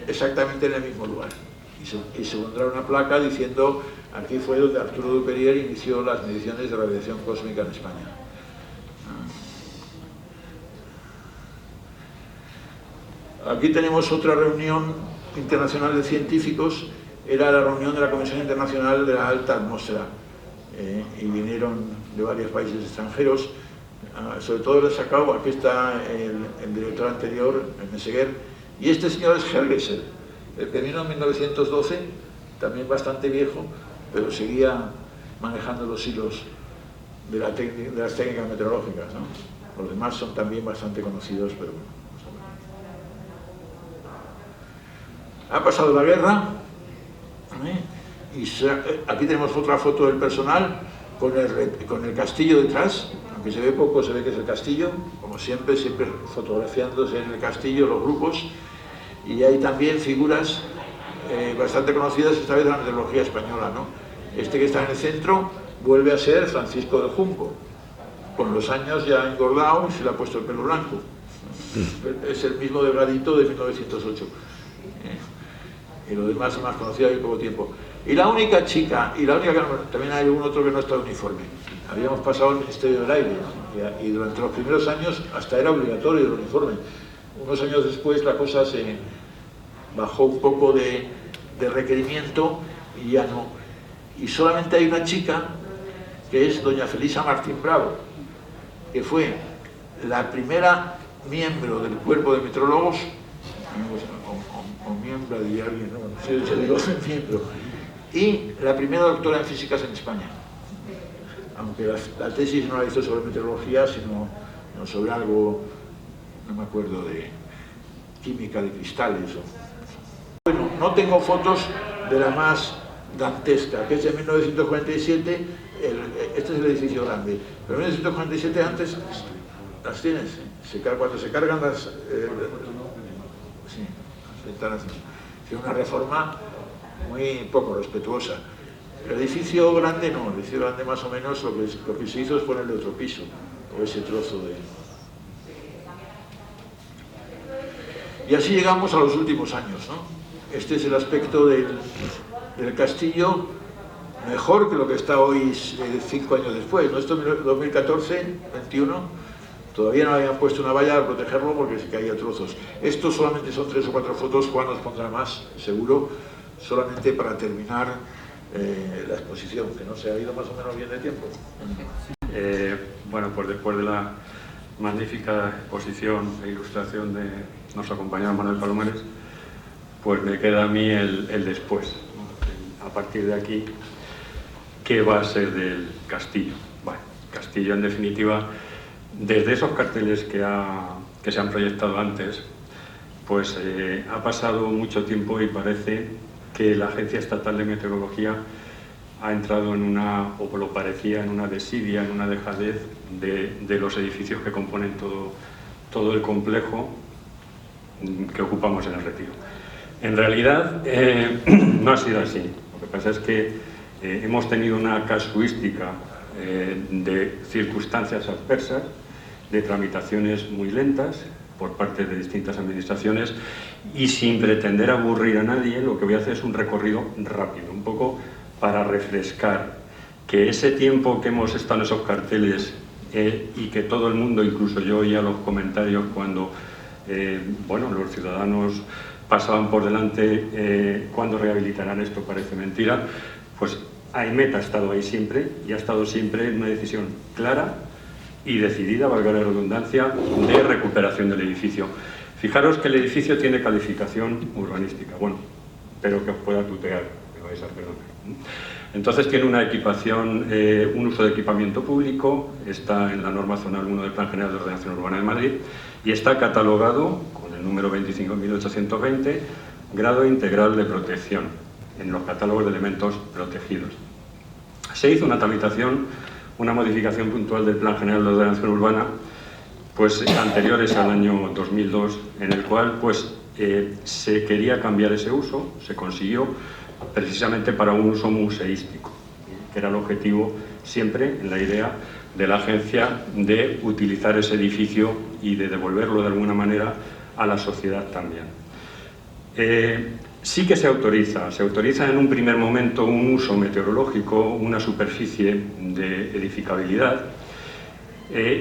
exactamente en el mismo lugar, y se pondrá una placa diciendo: aquí fue donde Arturo Dupérier inició las mediciones de radiación cósmica en España. Aquí tenemos otra reunión internacional de científicos, era la reunión de la Comisión Internacional de la Alta Atmósfera, y vinieron de varios países extranjeros, sobre todo les sacado, aquí está el director anterior, el Meseguer, y este señor es Helgeser, el que vino en 1912, también bastante viejo, pero seguía manejando los hilos de las técnicas meteorológicas, ¿no? Los demás son también bastante conocidos, pero bueno. Ha pasado la guerra, y aquí tenemos otra foto del personal con el castillo detrás, aunque se ve poco, se ve que es el castillo, como siempre fotografiándose en el castillo los grupos, y hay también figuras bastante conocidas, esta vez de la meteorología española, ¿no? Este que está en el centro vuelve a ser Francisco de Junco, con los años ya engordado y se le ha puesto el pelo blanco. Es el mismo delgadito de 1908. Y lo demás es más conocido y poco tiempo. Y la única chica, también hay un otro que no está uniforme. Habíamos pasado al Ministerio del Aire, ¿no? Y durante los primeros años hasta era obligatorio el uniforme. Unos años después la cosa se bajó un poco de requerimiento y ya no. Y solamente hay una chica, que es doña Felisa Martín Bravo, que fue la primera miembro del cuerpo de meteorólogos, o miembro, diría alguien, ¿no? Sí, yo digo miembro, y la primera doctora en físicas en España, aunque la tesis no la hizo sobre meteorología, sino sobre algo, no me acuerdo, de química de cristales. Bueno, no tengo fotos de la más dantesca, que es de 1947, este es el edificio grande, pero en 1947 antes, las tienes, cuando se cargan las ventanas, es una reforma muy poco respetuosa. El edificio grande no, el edificio grande más o menos lo que se hizo es ponerle otro piso, o ese trozo de... Y así llegamos a los últimos años, ¿no? Este es el aspecto del castillo, mejor que lo que está hoy 5 años después, ¿no? Esto es 2014, 21, todavía no habían puesto una valla para protegerlo porque se caía trozos. Estos solamente son 3 o 4 fotos, Juan nos pondrá más, seguro, solamente para terminar la exposición, que no se ha ido más o menos bien de tiempo. Bueno, pues después de la magnífica exposición e ilustración de nuestro compañero Manuel Palomares, pues me queda a mí el después, ¿no? A partir de aquí, ¿qué va a ser del castillo? Bueno, castillo en definitiva, desde esos carteles que se han proyectado antes, pues ha pasado mucho tiempo y parece que la Agencia Estatal de Meteorología ha entrado en una, o lo parecía, en una desidia, en una dejadez de los edificios que componen todo el complejo que ocupamos en el Retiro. En realidad no ha sido así. Lo que pasa es que hemos tenido una casuística de circunstancias adversas, de tramitaciones muy lentas por parte de distintas administraciones, y sin pretender aburrir a nadie, lo que voy a hacer es un recorrido rápido, un poco para refrescar que ese tiempo que hemos estado en esos carteles y que todo el mundo, incluso yo oía los comentarios cuando bueno, los ciudadanos pasaban por delante, ¿cuándo rehabilitarán esto? Parece mentira. Pues AEMET ha estado ahí siempre y ha estado siempre en una decisión clara y decidida, valga la redundancia, de recuperación del edificio. Fijaros que el edificio tiene calificación urbanística, bueno, pero que os pueda tutear, me vais a perdonar. Entonces tiene una equipación, un uso de equipamiento público, está en la norma zonal 1 del Plan General de Ordenación Urbana de Madrid y está catalogado con el número 25.820, grado integral de protección en los catálogos de elementos protegidos. Se hizo una tramitación, una modificación puntual del Plan General de Ordenación Urbana, pues anteriores al año 2002, en el cual pues se quería cambiar ese uso, se consiguió precisamente para un uso museístico, que era el objetivo siempre en la idea de la agencia de utilizar ese edificio y de devolverlo de alguna manera a la sociedad también. Sí que se autoriza en un primer momento un uso meteorológico, una superficie de edificabilidad,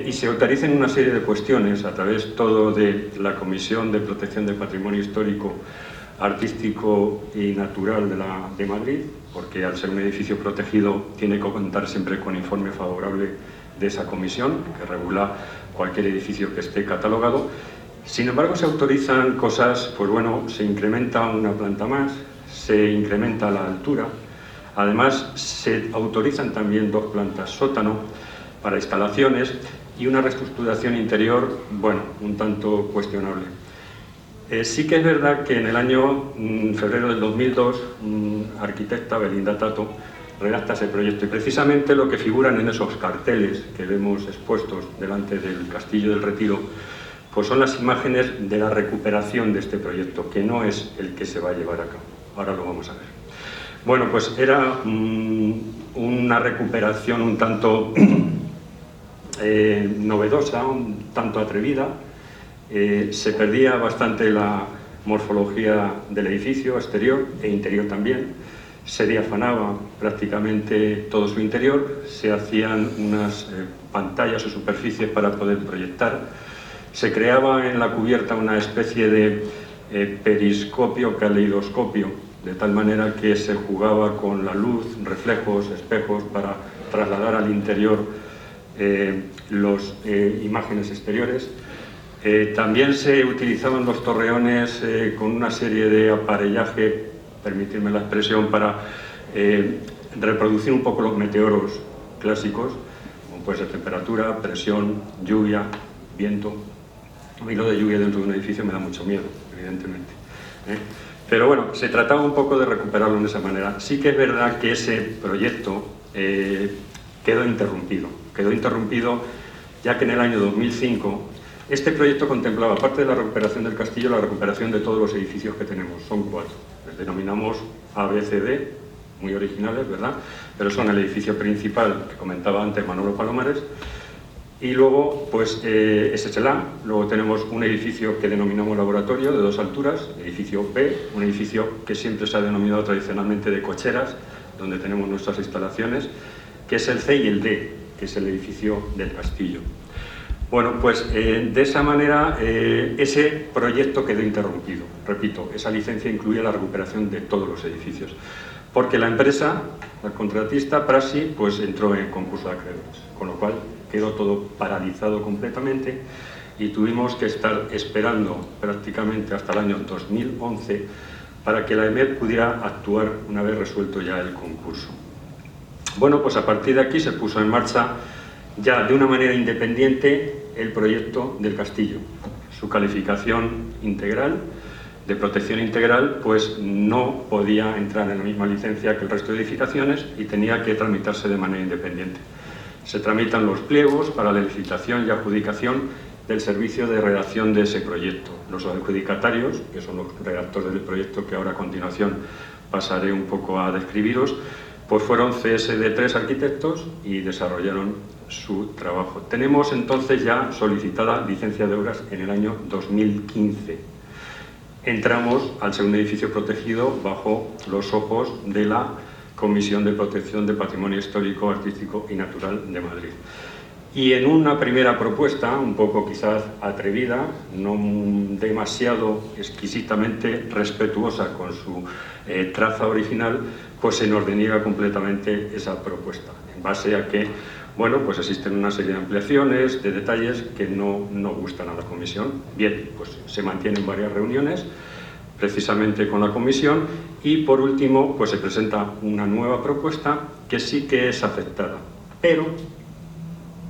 y se autorizan una serie de cuestiones a través todo de la Comisión de Protección del Patrimonio Histórico, Artístico y Natural de Madrid, porque al ser un edificio protegido tiene que contar siempre con informe favorable de esa comisión, que regula cualquier edificio que esté catalogado. Sin embargo, se autorizan cosas, pues bueno, se incrementa una planta más, se incrementa la altura, además se autorizan también 2 plantas sótano para instalaciones y una reestructuración interior, bueno, un tanto cuestionable. Sí que es verdad que en el año febrero del 2002, arquitecta Belinda Tato redacta ese proyecto y precisamente lo que figuran en esos carteles que vemos expuestos delante del Castillo del Retiro, pues son las imágenes de la recuperación de este proyecto, que no es el que se va a llevar a cabo. Ahora lo vamos a ver. Bueno, pues era una recuperación un tanto novedosa, un tanto atrevida. Se perdía bastante la morfología del edificio exterior e interior también. Se diafanaba prácticamente todo su interior, se hacían unas pantallas o superficies para poder proyectar. Se creaba en la cubierta una especie de periscopio, caleidoscopio, de tal manera que se jugaba con la luz, reflejos, espejos, para trasladar al interior las imágenes exteriores. También se utilizaban los torreones con una serie de aparellaje, permitirme la expresión, para reproducir un poco los meteoros clásicos, como puede ser temperatura, presión, lluvia, viento. A mí lo de lluvia dentro de un edificio me da mucho miedo, evidentemente. Pero bueno, se trataba un poco de recuperarlo de esa manera. Sí que es verdad que ese proyecto quedó interrumpido ya que en el año 2005 este proyecto contemplaba, aparte de la recuperación del castillo, la recuperación de todos los edificios que tenemos. Son 4. Les denominamos ABCD, muy originales, ¿verdad? Pero son el edificio principal que comentaba antes Manolo Palomares, y luego, pues, ese es el A. Luego tenemos un edificio que denominamos laboratorio de 2 alturas, edificio B, un edificio que siempre se ha denominado tradicionalmente de cocheras, donde tenemos nuestras instalaciones, que es el C, y el D, que es el edificio del castillo. Bueno, pues de esa manera ese proyecto quedó interrumpido. Repito, esa licencia incluía la recuperación de todos los edificios, porque la empresa, la contratista Prasi, pues entró en concurso de acreedores, con lo cual quedó todo paralizado completamente y tuvimos que estar esperando prácticamente hasta el año 2011 para que la EMET pudiera actuar una vez resuelto ya el concurso. Bueno, pues a partir de aquí se puso en marcha ya de una manera independiente el proyecto del castillo. Su calificación integral, de protección integral, pues no podía entrar en la misma licencia que el resto de edificaciones y tenía que tramitarse de manera independiente. Se tramitan los pliegos para la licitación y adjudicación del servicio de redacción de ese proyecto. Los adjudicatarios, que son los redactores del proyecto que ahora a continuación pasaré un poco a describiros, pues fueron CSD3 arquitectos y desarrollaron su trabajo. Tenemos entonces ya solicitada licencia de obras en el año 2015. Entramos al segundo edificio protegido bajo los ojos de la Comisión de Protección de Patrimonio Histórico, Artístico y Natural de Madrid. Y en una primera propuesta, un poco quizás atrevida, no demasiado exquisitamente respetuosa con su traza original, pues se nos deniega completamente esa propuesta, en base a que, bueno, pues existen una serie de ampliaciones, de detalles que no gustan a la comisión. Bien, pues se mantienen varias reuniones, precisamente con la comisión, y por último, pues se presenta una nueva propuesta que sí que es aceptada, pero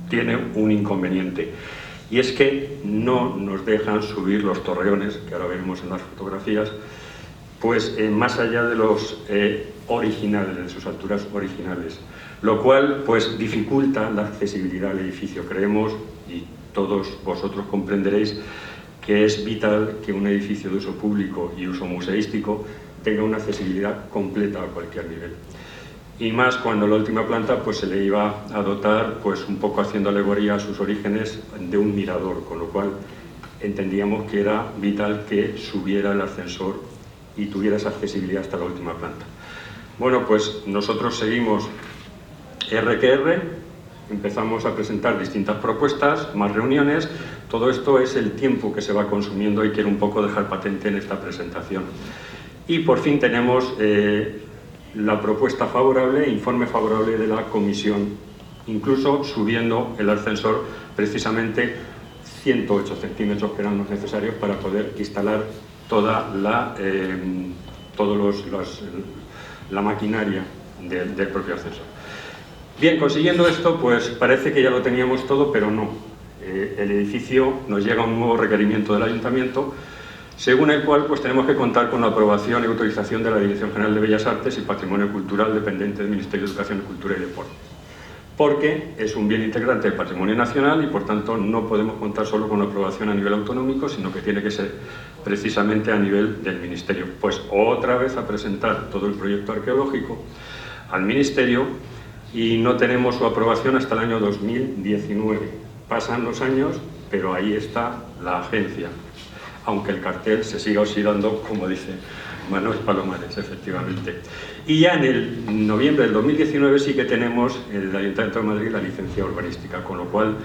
tiene un inconveniente, y es que no nos dejan subir los torreones, que ahora veremos en las fotografías, pues más allá de los originales, de sus alturas originales, lo cual pues dificulta la accesibilidad al edificio. Creemos, y todos vosotros comprenderéis, que es vital que un edificio de uso público y uso museístico tenga una accesibilidad completa a cualquier nivel. Y más cuando la última planta pues se le iba a dotar, pues un poco haciendo alegoría a sus orígenes, de un mirador, con lo cual entendíamos que era vital que subiera el ascensor y tuviera esa accesibilidad hasta la última planta. Bueno, pues nosotros seguimos R, empezamos a presentar distintas propuestas, más reuniones. Todo esto es el tiempo que se va consumiendo y quiero un poco dejar patente en esta presentación. Y por fin tenemos la propuesta favorable, informe favorable de la comisión, incluso subiendo el ascensor precisamente 108 centímetros que eran los necesarios para poder instalar toda la maquinaria del propio ascensor. Bien, consiguiendo esto, pues parece que ya lo teníamos todo, pero no. El edificio nos llega un nuevo requerimiento del ayuntamiento, según el cual pues tenemos que contar con la aprobación y autorización de la Dirección General de Bellas Artes y Patrimonio Cultural dependiente del Ministerio de Educación, Cultura y Deporte, porque es un bien integrante del patrimonio nacional y por tanto no podemos contar solo con la aprobación a nivel autonómico, sino que tiene que ser precisamente a nivel del Ministerio. Pues otra vez a presentar todo el proyecto arqueológico al Ministerio y no tenemos su aprobación hasta el año 2019. Pasan los años, pero ahí está la agencia, aunque el cartel se siga oxidando, como dice Manuel Palomares, efectivamente. Y ya en el noviembre del 2019 sí que tenemos en el Ayuntamiento de Madrid la licencia urbanística, con lo cual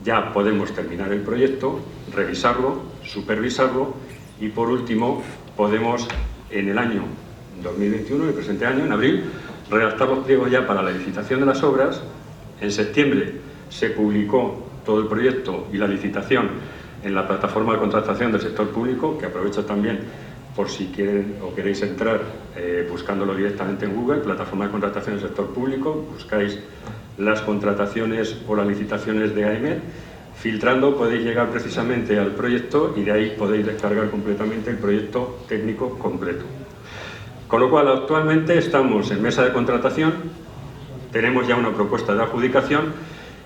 ya podemos terminar el proyecto, revisarlo, supervisarlo y por último podemos en el año 2021, el presente año, en abril, redactar los pliegos ya para la licitación de las obras. En septiembre se publicó todo el proyecto y la licitación en la plataforma de contratación del sector público, que aprovecho también por si quieren o queréis entrar buscándolo directamente en Google, plataforma de contratación del sector público, buscáis las contrataciones o las licitaciones de AEMET, filtrando podéis llegar precisamente al proyecto y de ahí podéis descargar completamente el proyecto técnico completo. Con lo cual actualmente estamos en mesa de contratación, tenemos ya una propuesta de adjudicación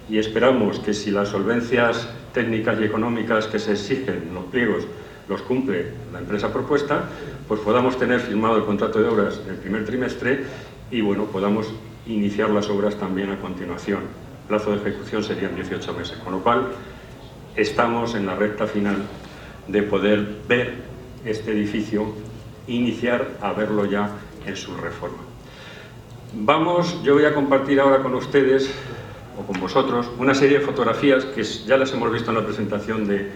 y esperamos que si las solvencias técnicas y económicas que se exigen en los pliegos los cumple la empresa propuesta, pues podamos tener firmado el contrato de obras en el primer trimestre y bueno, podamos iniciar las obras también a continuación. El plazo de ejecución serían 18 meses, con lo cual estamos en la recta final de poder ver este edificio, iniciar a verlo ya en su reforma. Yo voy a compartir ahora con ustedes, o con vosotros, una serie de fotografías que ya las hemos visto en la presentación de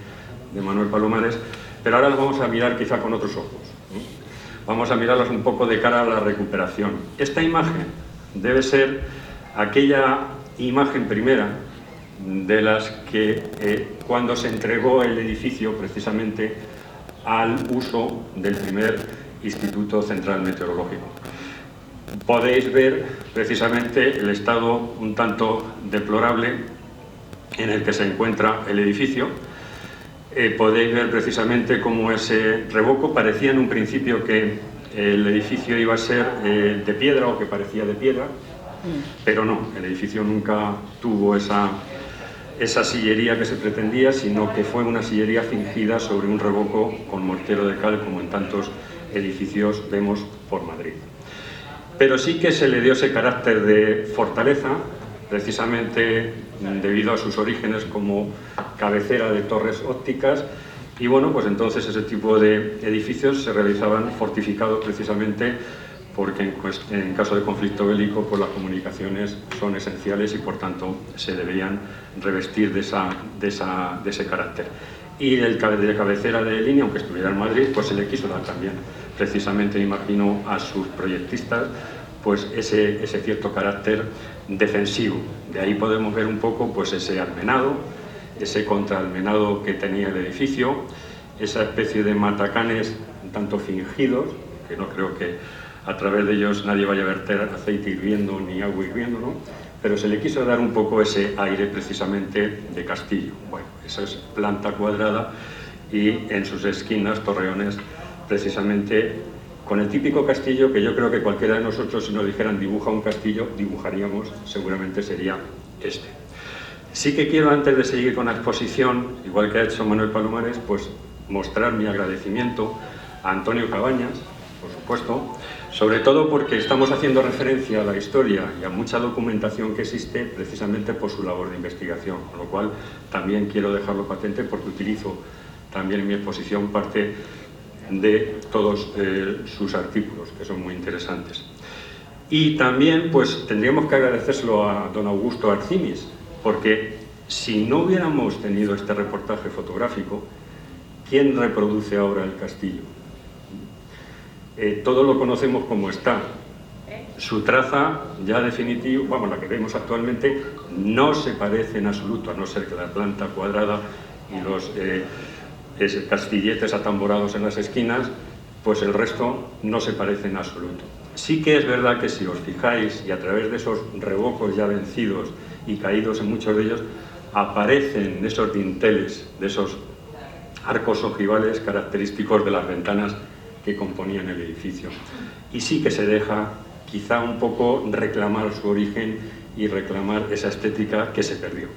Manuel Palomares, pero ahora las vamos a mirar quizá con otros ojos, ¿eh? Vamos a mirarlas un poco de cara a la recuperación. Esta imagen debe ser aquella imagen primera de las que cuando se entregó el edificio precisamente al uso del primer Instituto Central Meteorológico. Podéis ver precisamente el estado un tanto deplorable en el que se encuentra el edificio. Podéis ver precisamente cómo ese revoco parecía en un principio que el edificio iba a ser de piedra o que parecía de piedra, pero no, el edificio nunca tuvo esa sillería que se pretendía, sino que fue una sillería fingida sobre un revoco con mortero de cal, como en tantos edificios vemos por Madrid. Pero sí que se le dio ese carácter de fortaleza, precisamente debido a sus orígenes como cabecera de torres ópticas, y bueno, pues entonces ese tipo de edificios se realizaban fortificados precisamente porque en caso de conflicto bélico pues las comunicaciones son esenciales y por tanto se deberían revestir de ese carácter. Y de cabecera de línea, aunque estuviera en Madrid, pues se le quiso dar también, precisamente imagino a sus proyectistas, pues ese cierto carácter defensivo. De ahí podemos ver un poco pues ese almenado, ese contraalmenado que tenía el edificio, esa especie de matacanes un tanto fingidos, que no creo que a través de ellos nadie vaya a verter aceite hirviendo ni agua hirviendo, ¿no? Pero se le quiso dar un poco ese aire precisamente de castillo. Bueno, esa es planta cuadrada y en sus esquinas torreones precisamente con el típico castillo que yo creo que cualquiera de nosotros, si nos dijeran dibuja un castillo, dibujaríamos, seguramente sería este. Sí que quiero, antes de seguir con la exposición, igual que ha hecho Manuel Palomares, pues mostrar mi agradecimiento a Antonio Cabañas, por supuesto, sobre todo porque estamos haciendo referencia a la historia y a mucha documentación que existe precisamente por su labor de investigación, con lo cual también quiero dejarlo patente porque utilizo también en mi exposición parte de todos sus artículos, que son muy interesantes. Y también pues tendríamos que agradecérselo a don Augusto Arcinis, porque si no hubiéramos tenido este reportaje fotográfico, ¿quién reproduce ahora el castillo? Todos lo conocemos como está. Su traza ya definitiva, vamos, la que vemos actualmente, no se parece en absoluto, a no ser que la planta cuadrada y los castilletes atamborados en las esquinas, pues el resto no se parece en absoluto. Sí que es verdad que si os fijáis, y a través de esos revocos ya vencidos y caídos en muchos de ellos, aparecen esos dinteles, de esos arcos ojivales característicos de las ventanas que componían el edificio. Y sí que se deja quizá un poco reclamar su origen y reclamar esa estética que se perdió,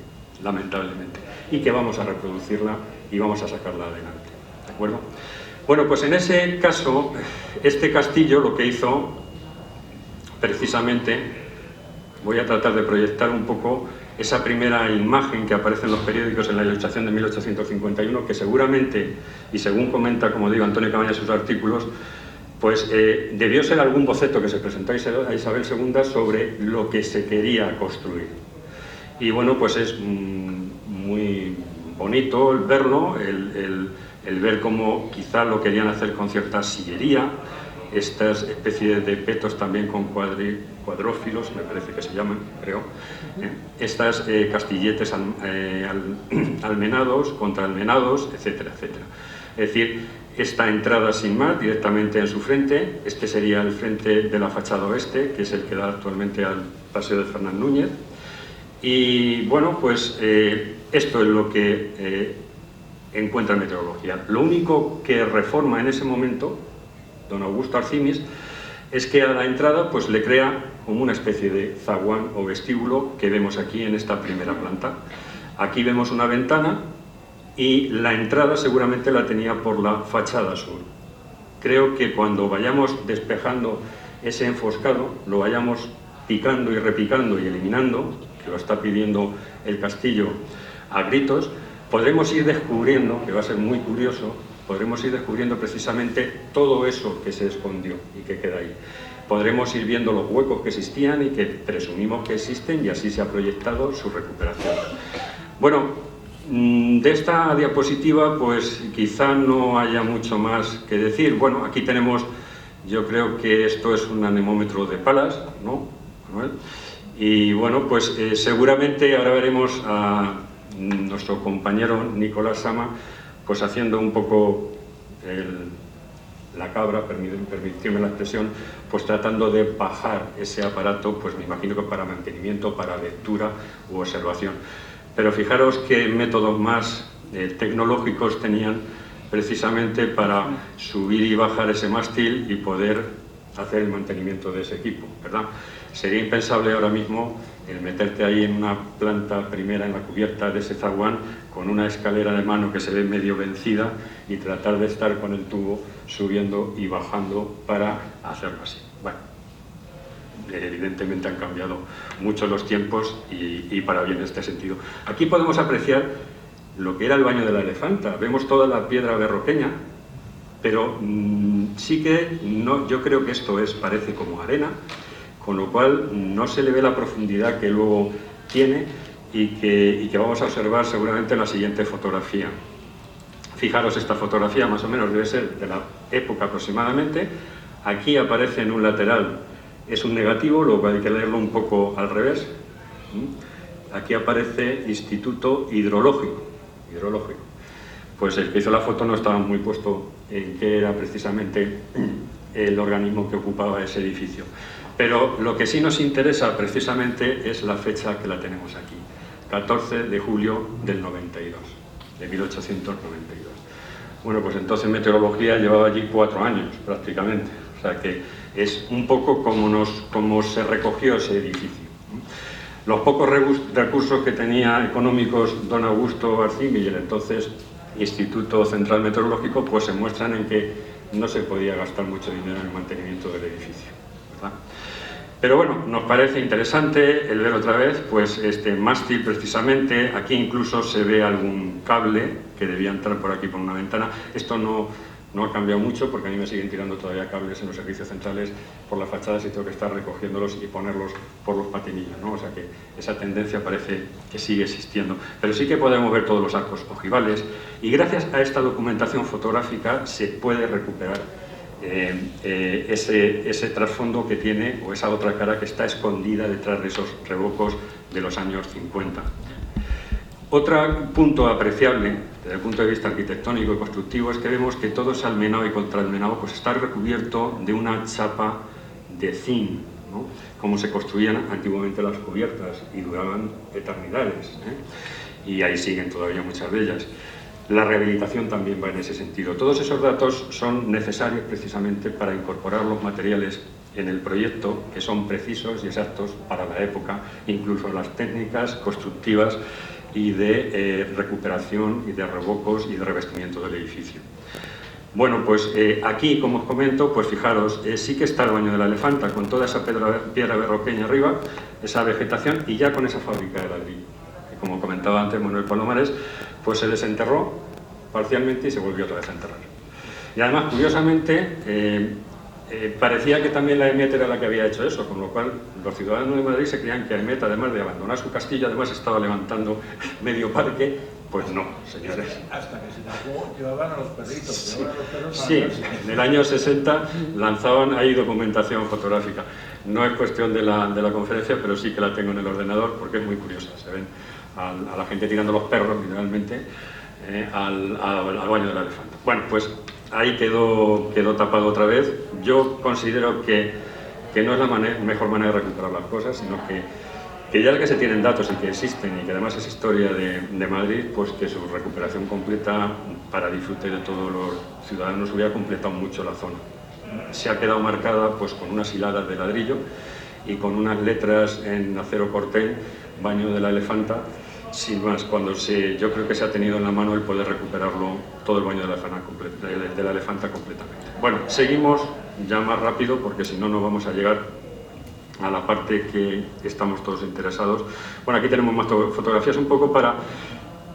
lamentablemente, y que vamos a reproducirla y vamos a sacarla adelante, ¿de acuerdo? Bueno, pues en ese caso, este castillo lo que hizo, precisamente, voy a tratar de proyectar un poco esa primera imagen que aparece en los periódicos en la Ilustración de 1851, que seguramente, y según comenta, como digo, Antonio Cabañas en sus artículos, pues debió ser algún boceto que se presentó a Isabel II sobre lo que se quería construir. Y bueno, pues es muy bonito el verlo, el ver cómo quizá lo querían hacer con cierta sillería, estas especies de petos también con cuadrófilos, me parece que se llaman, creo, estas castilletes almenados, contraalmenados, etcétera, etcétera. Es decir, esta entrada sin más, directamente en su frente, este sería el frente de la fachada oeste, que es el que da actualmente al Paseo de Fernán Núñez. Y bueno, pues esto es lo que encuentra en meteorología. Lo único que reforma en ese momento don Augusto Arcinis es que a la entrada pues le crea como una especie de zaguán o vestíbulo que vemos aquí en esta primera planta. Aquí vemos una ventana y la entrada seguramente la tenía por la fachada sur. Creo que cuando vayamos despejando ese enfoscado lo vayamos picando y repicando y eliminando, que lo está pidiendo el castillo a gritos, podremos ir descubriendo, que va a ser muy curioso, podremos ir descubriendo precisamente todo eso que se escondió y que queda ahí. Podremos ir viendo los huecos que existían y que presumimos que existen, y así se ha proyectado su recuperación. Bueno, de esta diapositiva pues quizá no haya mucho más que decir. Bueno, aquí tenemos, yo creo que esto es un anemómetro de Palas, ¿no, Manuel? Y bueno, pues seguramente ahora veremos a nuestro compañero Nicolás Sama pues haciendo un poco la cabra, permitirme la expresión, pues tratando de bajar ese aparato, pues me imagino que para mantenimiento, para lectura u observación. Pero fijaros qué métodos más tecnológicos tenían precisamente para subir y bajar ese mástil y poder hacer el mantenimiento de ese equipo, ¿verdad? Sería impensable ahora mismo el meterte ahí en una planta primera, en la cubierta de ese zaguán, con una escalera de mano que se ve medio vencida y tratar de estar con el tubo subiendo y bajando para hacerlo así. Bueno, evidentemente han cambiado mucho los tiempos y para bien en este sentido. Aquí podemos apreciar lo que era el baño de la elefanta. Vemos toda la piedra berroqueña, pero sí que no, yo creo que esto parece como arena, con lo cual no se le ve la profundidad que luego tiene y que vamos a observar seguramente en la siguiente fotografía. Fijaros, esta fotografía más o menos debe ser de la época aproximadamente. Aquí aparece en un lateral, es un negativo, luego hay que leerlo un poco al revés. Aquí aparece Instituto Hidrológico. Pues el que hizo la foto no estaba muy puesto en qué era precisamente el organismo que ocupaba ese edificio. Pero lo que sí nos interesa precisamente es la fecha que la tenemos aquí, 14 de julio del 92, de 1892. Bueno, pues entonces meteorología llevaba allí 4 años prácticamente, o sea que es un poco como se recogió ese edificio. Los pocos recursos que tenía económicos don Augusto Arcimi y el entonces Instituto Central Meteorológico pues se muestran en que no se podía gastar mucho dinero en el mantenimiento del edificio, ¿verdad? Pero bueno, nos parece interesante el ver otra vez pues este mástil precisamente. Aquí incluso se ve algún cable que debía entrar por aquí por una ventana. Esto no ha cambiado mucho porque a mí me siguen tirando todavía cables en los servicios centrales por las fachadas y tengo que estar recogiéndolos y ponerlos por los patinillos, ¿no? O sea que esa tendencia parece que sigue existiendo. Pero sí que podemos ver todos los arcos ojivales y gracias a esta documentación fotográfica se puede recuperar ese trasfondo que tiene, o esa otra cara que está escondida detrás de esos revocos de los años 50. Otro punto apreciable desde el punto de vista arquitectónico y constructivo es que vemos que todo ese almenado y contraalmenado pues está recubierto de una chapa de zinc, ¿no? Como se construían antiguamente las cubiertas y duraban eternidades, y ahí siguen todavía muchas de ellas. La rehabilitación también va en ese sentido. Todos esos datos son necesarios precisamente para incorporar los materiales en el proyecto que son precisos y exactos para la época, incluso las técnicas constructivas y de recuperación y de revocos y de revestimiento del edificio. Bueno, pues aquí, como os comento, pues fijaros, sí que está el baño de la elefanta con toda esa piedra berroqueña arriba, esa vegetación y ya con esa fábrica de ladrillo, que como comentaba antes Manuel Palomares, pues se desenterró parcialmente y se volvió otra vez a enterrar. Y además, curiosamente, parecía que también la EMET era la que había hecho eso, con lo cual los ciudadanos de Madrid se creían que EMET, además de abandonar su castillo, además estaba levantando medio parque. Pues no, señores. Hasta que se tapó, llevaban a los perritos. Sí, Llevaban a los perros sí, en el año 60 lanzaban ahí documentación fotográfica. No es cuestión de la conferencia, pero sí que la tengo en el ordenador porque es muy curiosa. Se ven a la gente tirando los perros, literalmente, al baño de la elefanta. Bueno, pues ahí quedó tapado otra vez. Yo considero que no es la mejor manera de recuperar las cosas, sino que ya que se tienen datos y que existen y que además es historia de Madrid, pues que su recuperación completa para disfrute de todos los ciudadanos hubiera completado mucho la zona. Se ha quedado marcada pues con unas hiladas de ladrillo y con unas letras en acero corten, baño de la elefanta, sin más, yo creo que se ha tenido en la mano el poder recuperarlo todo el baño de la elefanta completamente. Bueno, seguimos ya más rápido, porque si no, no vamos a llegar a la parte que estamos todos interesados. Bueno, aquí tenemos más fotografías un poco para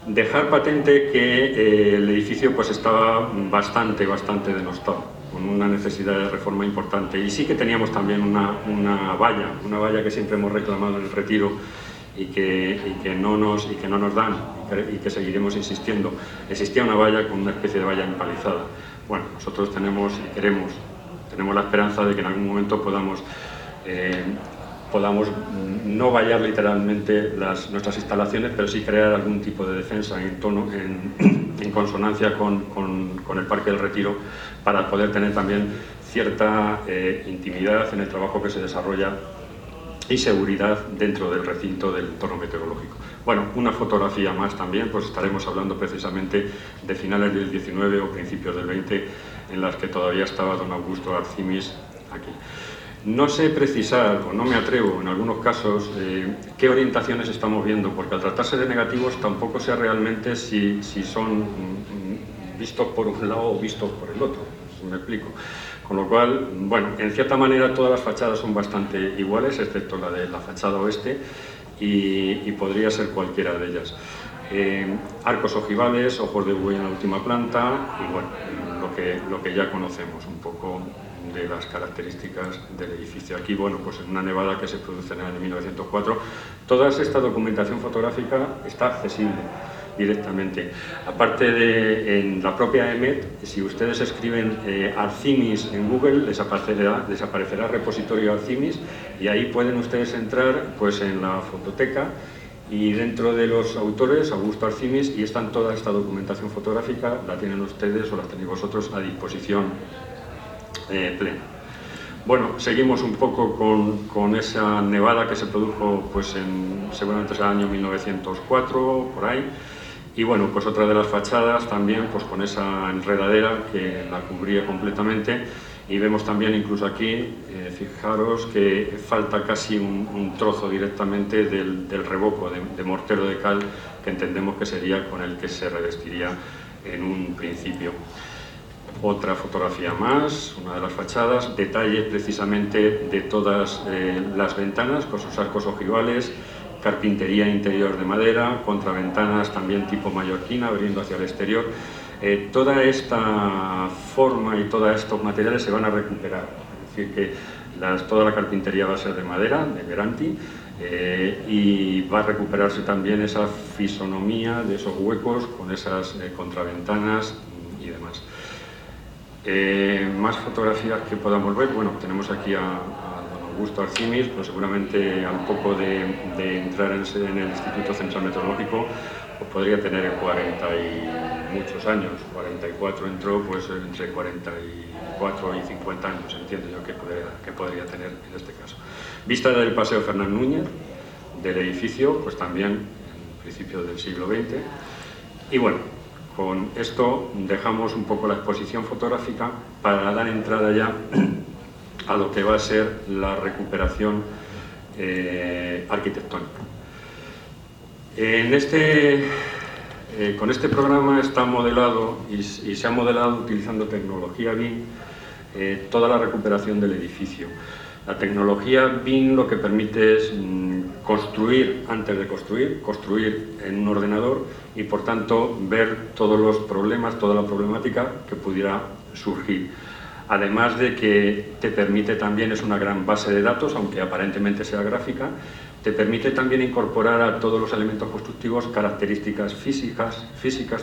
dejar patente que el edificio pues estaba bastante denostado, con una necesidad de reforma importante. Y sí que teníamos también una valla que siempre hemos reclamado en el Retiro y que no nos dan y que seguiremos insistiendo. Existía una valla con una especie de valla empalizada. Bueno, nosotros tenemos la esperanza de que en algún momento podamos no vallar literalmente nuestras instalaciones, pero sí crear algún tipo de defensa en consonancia con el Parque del Retiro, para poder tener también cierta intimidad en el trabajo que se desarrolla y seguridad dentro del recinto del entorno meteorológico. Bueno, una fotografía más también, pues estaremos hablando precisamente de finales del 19 o principios del 20, en las que todavía estaba don Augusto Arcimis aquí. No sé precisar, o no me atrevo en algunos casos, qué orientaciones estamos viendo, porque al tratarse de negativos tampoco sé realmente si son vistos por un lado o vistos por el otro, si me explico. Con lo cual, bueno, en cierta manera todas las fachadas son bastante iguales, excepto la de la fachada oeste, y podría ser cualquiera de ellas. Arcos ojivales, ojos de buey en la última planta, y bueno, lo que ya conocemos un poco de las características del edificio. Aquí, bueno, pues en una nevada que se produce en el año 1904, toda esta documentación fotográfica está accesible directamente. Aparte en la propia EMET, si ustedes escriben Arcimis en Google, les aparecerá repositorio Arcimis, y ahí pueden ustedes entrar pues en la fototeca, y dentro de los autores, Augusto Arcimis, y están toda esta documentación fotográfica, la tienen ustedes o la tenéis vosotros a disposición plena. Bueno, seguimos un poco con esa nevada que se produjo pues seguramente en el año 1904, por ahí. Y bueno, pues otra de las fachadas también pues con esa enredadera que la cubría completamente, y vemos también incluso aquí, fijaros que falta casi un trozo directamente del revoco de mortero de cal, que entendemos que sería con el que se revestiría en un principio. Otra fotografía más, una de las fachadas, detalles precisamente de todas las ventanas con sus arcos ojivales, carpintería interior de madera, contraventanas también tipo mallorquina, abriendo hacia el exterior. Toda esta forma y todos estos materiales se van a recuperar, es decir, que toda la carpintería va a ser de madera, de Veranti, y va a recuperarse también esa fisonomía de esos huecos con esas contraventanas y demás. Más fotografías que podamos ver, bueno, tenemos aquí a don Augusto Arcimis, pero seguramente al poco de entrar en el Instituto Central Meteorológico, pues podría tener 40 y muchos años, 44 entró, pues entre 44 y 50 años, entiendo yo que podría tener en este caso. Vista del Paseo Fernán Núñez, del edificio, pues también en principio del siglo XX, y bueno, con esto dejamos un poco la exposición fotográfica para dar entrada ya a lo que va a ser la recuperación arquitectónica. Con este programa está modelado y se ha modelado utilizando tecnología BIM toda la recuperación del edificio. La tecnología BIM lo que permite es construir antes de construir en un ordenador, y por tanto ver todos los problemas, toda la problemática que pudiera surgir. Además de que te permite también, es una gran base de datos, aunque aparentemente sea gráfica, te permite también incorporar a todos los elementos constructivos características físicas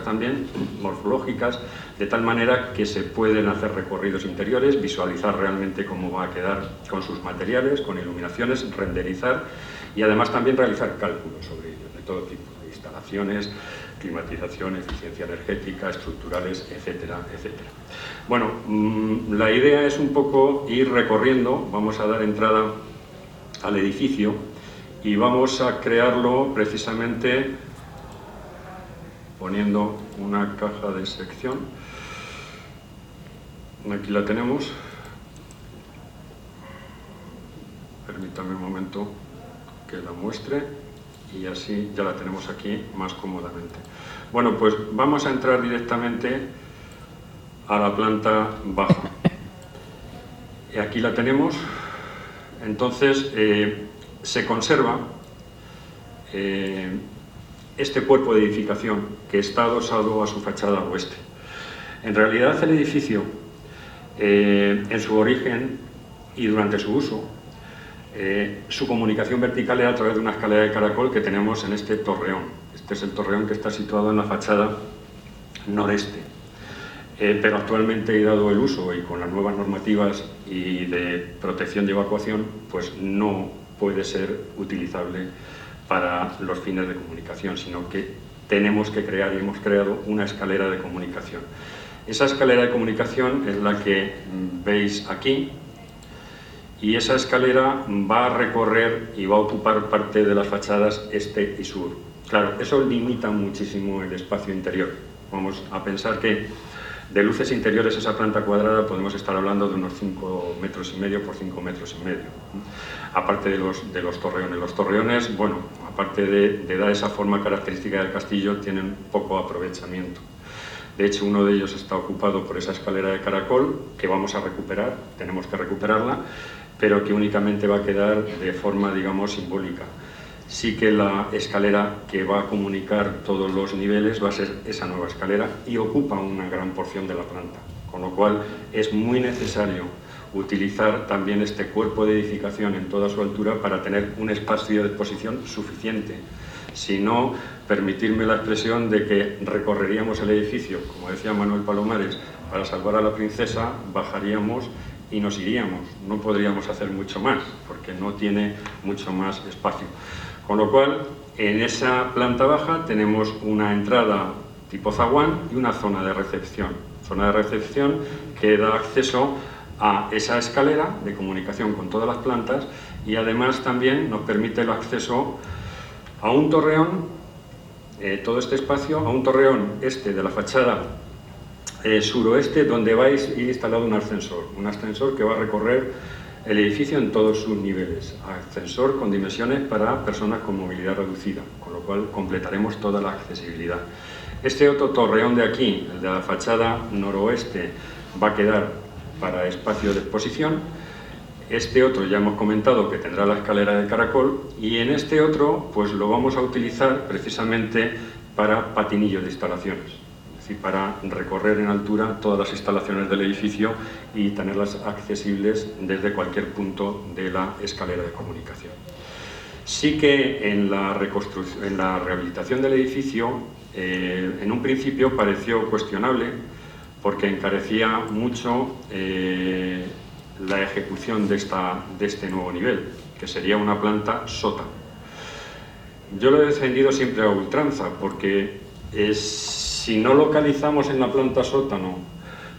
también, morfológicas, de tal manera que se pueden hacer recorridos interiores, visualizar realmente cómo va a quedar con sus materiales, con iluminaciones, renderizar, y además también realizar cálculos sobre ellos, de todo tipo, de instalaciones, climatización, eficiencia energética, estructurales, etcétera, etcétera. Bueno, la idea es un poco ir recorriendo, vamos a dar entrada al edificio y vamos a crearlo precisamente poniendo una caja de sección. Aquí la tenemos. Permítame un momento que la muestre y así ya la tenemos aquí más cómodamente. Bueno, pues vamos a entrar directamente a la planta baja. aquí la tenemos. Entonces, se conserva este cuerpo de edificación que está adosado a su fachada oeste. En realidad, el edificio, en su origen y durante su uso, su comunicación vertical era a través de una escalera de caracol que tenemos en este torreón. Este es el torreón que está situado en la fachada noreste. Pero actualmente, y dado el uso y con las nuevas normativas y de protección y evacuación, pues no puede ser utilizable para los fines de comunicación, sino que tenemos que crear y hemos creado una escalera de comunicación. Esa escalera de comunicación es la que veis aquí, y esa escalera va a recorrer y va a ocupar parte de las fachadas este y sur. Claro, eso limita muchísimo el espacio interior. Vamos a pensar que de luces interiores esa planta cuadrada podemos estar hablando de unos 5,5 metros por 5,5 metros. Aparte de los torreones. Los torreones, bueno, aparte de dar esa forma característica del castillo, tienen poco aprovechamiento. De hecho, uno de ellos está ocupado por esa escalera de caracol, que vamos a recuperar, tenemos que recuperarla, pero que únicamente va a quedar de forma, digamos, simbólica. Sí que la escalera que va a comunicar todos los niveles va a ser esa nueva escalera y ocupa una gran porción de la planta, con lo cual es muy necesario utilizar también este cuerpo de edificación en toda su altura para tener un espacio de exposición suficiente. Si no, permitirme la expresión de que recorreríamos el edificio, como decía Manuel Palomares, para salvar a la princesa, bajaríamos y nos iríamos. No podríamos hacer mucho más, porque no tiene mucho más espacio. Con lo cual, en esa planta baja tenemos una entrada tipo zaguán y una zona de recepción. Zona de recepción que da acceso a esa escalera de comunicación con todas las plantas, y además también nos permite el acceso a un torreón, todo este espacio, a un torreón este de la fachada suroeste, donde va a ir instalado un ascensor que va a recorrer el edificio en todos sus niveles, ascensor con dimensiones para personas con movilidad reducida, con lo cual completaremos toda la accesibilidad. Este otro torreón de aquí, el de la fachada noroeste, va a quedar para espacio de exposición. Este otro ya hemos comentado que tendrá la escalera de caracol, y en este otro pues lo vamos a utilizar precisamente para patinillos de instalaciones, es decir, para recorrer en altura todas las instalaciones del edificio y tenerlas accesibles desde cualquier punto de la escalera de comunicación. Sí que en la rehabilitación del edificio, en un principio pareció cuestionable porque encarecía mucho la ejecución de este nuevo nivel, que sería una planta sótano. Yo lo he defendido siempre a ultranza, porque si no localizamos en la planta sótano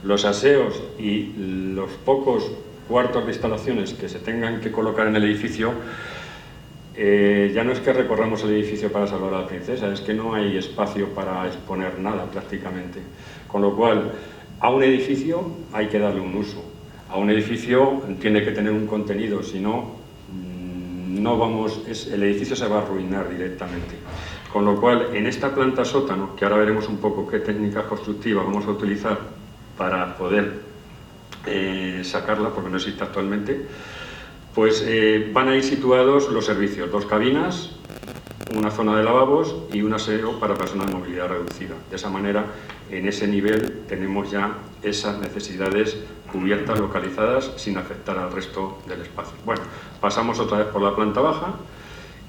los aseos y los pocos cuartos de instalaciones que se tengan que colocar en el edificio, ya no es que recorramos el edificio para salvar a la princesa, es que no hay espacio para exponer nada prácticamente. Con lo cual, a un edificio hay que darle un uso. A un edificio tiene que tener un contenido, si no, el edificio se va a arruinar directamente. Con lo cual, en esta planta sótano, que ahora veremos un poco qué técnicas constructivas vamos a utilizar para poder sacarla, porque no existe actualmente, pues van a ir situados los servicios, 2 cabinas, una zona de lavabos y un aseo para personas de movilidad reducida. De esa manera, en ese nivel tenemos ya esas necesidades cubiertas, localizadas, sin afectar al resto del espacio. Bueno, pasamos otra vez por la planta baja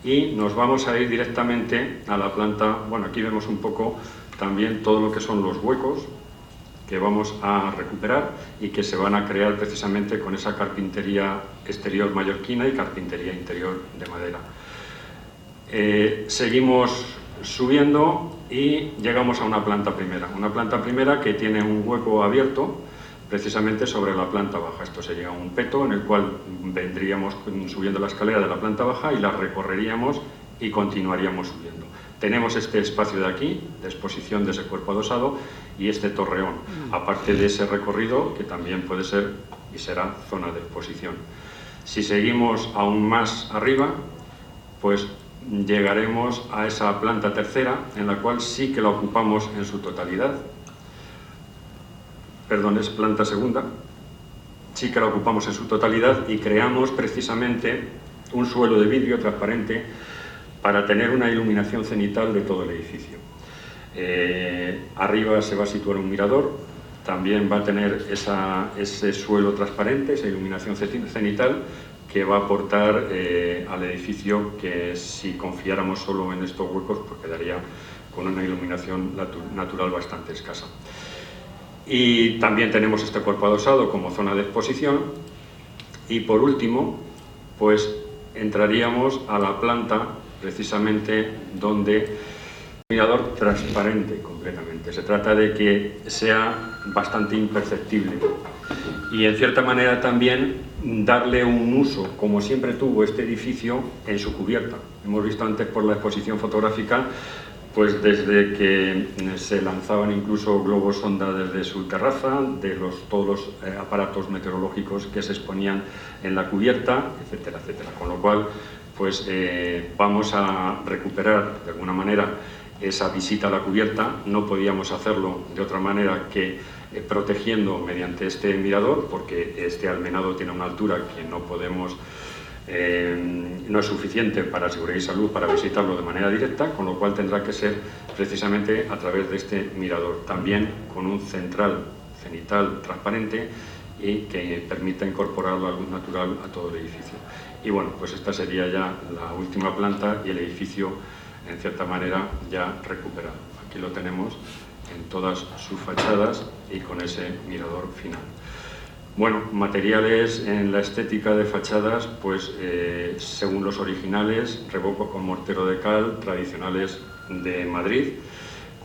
y nos vamos a ir directamente a la planta. Bueno, aquí vemos un poco también todo lo que son los huecos que vamos a recuperar y que se van a crear precisamente con esa carpintería exterior mallorquina y carpintería interior de madera. Seguimos subiendo y llegamos a una planta primera que tiene un hueco abierto precisamente sobre la planta baja. Esto sería un peto en el cual vendríamos subiendo la escalera de la planta baja y la recorreríamos y continuaríamos subiendo. Tenemos este espacio de aquí, de exposición de ese cuerpo adosado, y este torreón, aparte de ese recorrido que también puede ser y será zona de exposición. Si seguimos aún más arriba, pues llegaremos a esa planta tercera, en la cual sí que la ocupamos en su totalidad. Perdón, es planta segunda. sí que la ocupamos en su totalidad y creamos precisamente un suelo de vidrio transparente para tener una iluminación cenital de todo el edificio. Arriba se va a situar un mirador, también va a tener ese suelo transparente, esa iluminación cenital, que va a aportar al edificio, que si confiáramos solo en estos huecos, pues quedaría con una iluminación natural bastante escasa. Y también tenemos este cuerpo adosado como zona de exposición. Y por último, pues entraríamos a la planta precisamente donde mirador transparente completamente. Se trata de que sea bastante imperceptible y en cierta manera también darle un uso, como siempre tuvo este edificio, en su cubierta. Hemos visto antes por la exposición fotográfica, pues desde que se lanzaban incluso globos sonda desde su terraza, de todos los aparatos meteorológicos que se exponían en la cubierta, etcétera, etcétera. Con lo cual, pues vamos a recuperar de alguna manera esa visita a la cubierta. No podíamos hacerlo de otra manera que protegiendo mediante este mirador, porque este almenado tiene una altura que no podemos, no es suficiente para seguridad y salud para visitarlo de manera directa, con lo cual tendrá que ser precisamente a través de este mirador, también con un central cenital transparente y que permita incorporar la luz natural a todo el edificio. Y bueno, pues esta sería ya la última planta y el edificio en cierta manera ya recuperado. Aquí lo tenemos en todas sus fachadas y con ese mirador final. Bueno, materiales en la estética de fachadas, pues según los originales, revocos con mortero de cal, tradicionales de Madrid,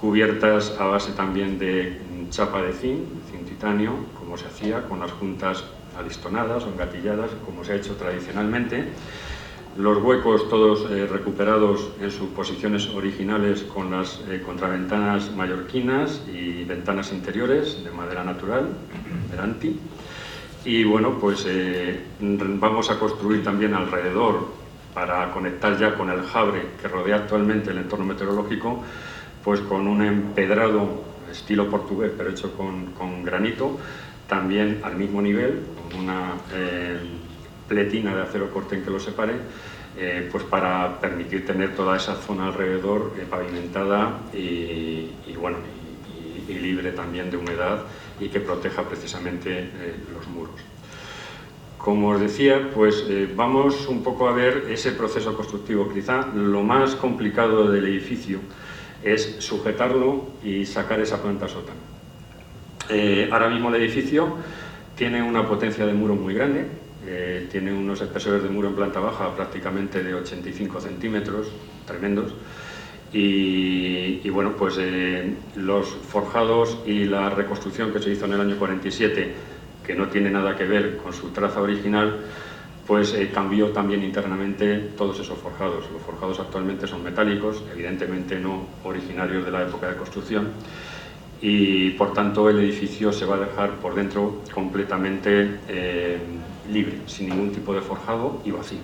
cubiertas a base también de chapa de zinc titanio, como se hacía, con las juntas alistonadas o engatilladas, como se ha hecho tradicionalmente. Los huecos todos recuperados en sus posiciones originales con las contraventanas mallorquinas y ventanas interiores de madera natural, Veranti. Y bueno, pues vamos a construir también alrededor, para conectar ya con el Jabre que rodea actualmente el entorno meteorológico, pues con un empedrado estilo portugués, pero hecho con granito, también al mismo nivel, con una pletina de acero corten que lo separe, pues para permitir tener toda esa zona alrededor pavimentada y libre también de humedad y que proteja precisamente los muros. Como os decía, pues vamos un poco a ver ese proceso constructivo. Quizá lo más complicado del edificio es sujetarlo y sacar esa planta sótano. Ahora mismo el edificio tiene una potencia de muro muy grande, tiene unos espesores de muro en planta baja prácticamente de 85 centímetros, tremendos, y bueno, pues los forjados y la reconstrucción que se hizo en el año 47, que no tiene nada que ver con su traza original, pues cambió también internamente todos esos forjados. Los forjados actualmente son metálicos, evidentemente no originarios de la época de construcción, y por tanto el edificio se va a dejar por dentro completamente libre, sin ningún tipo de forjado y vacío.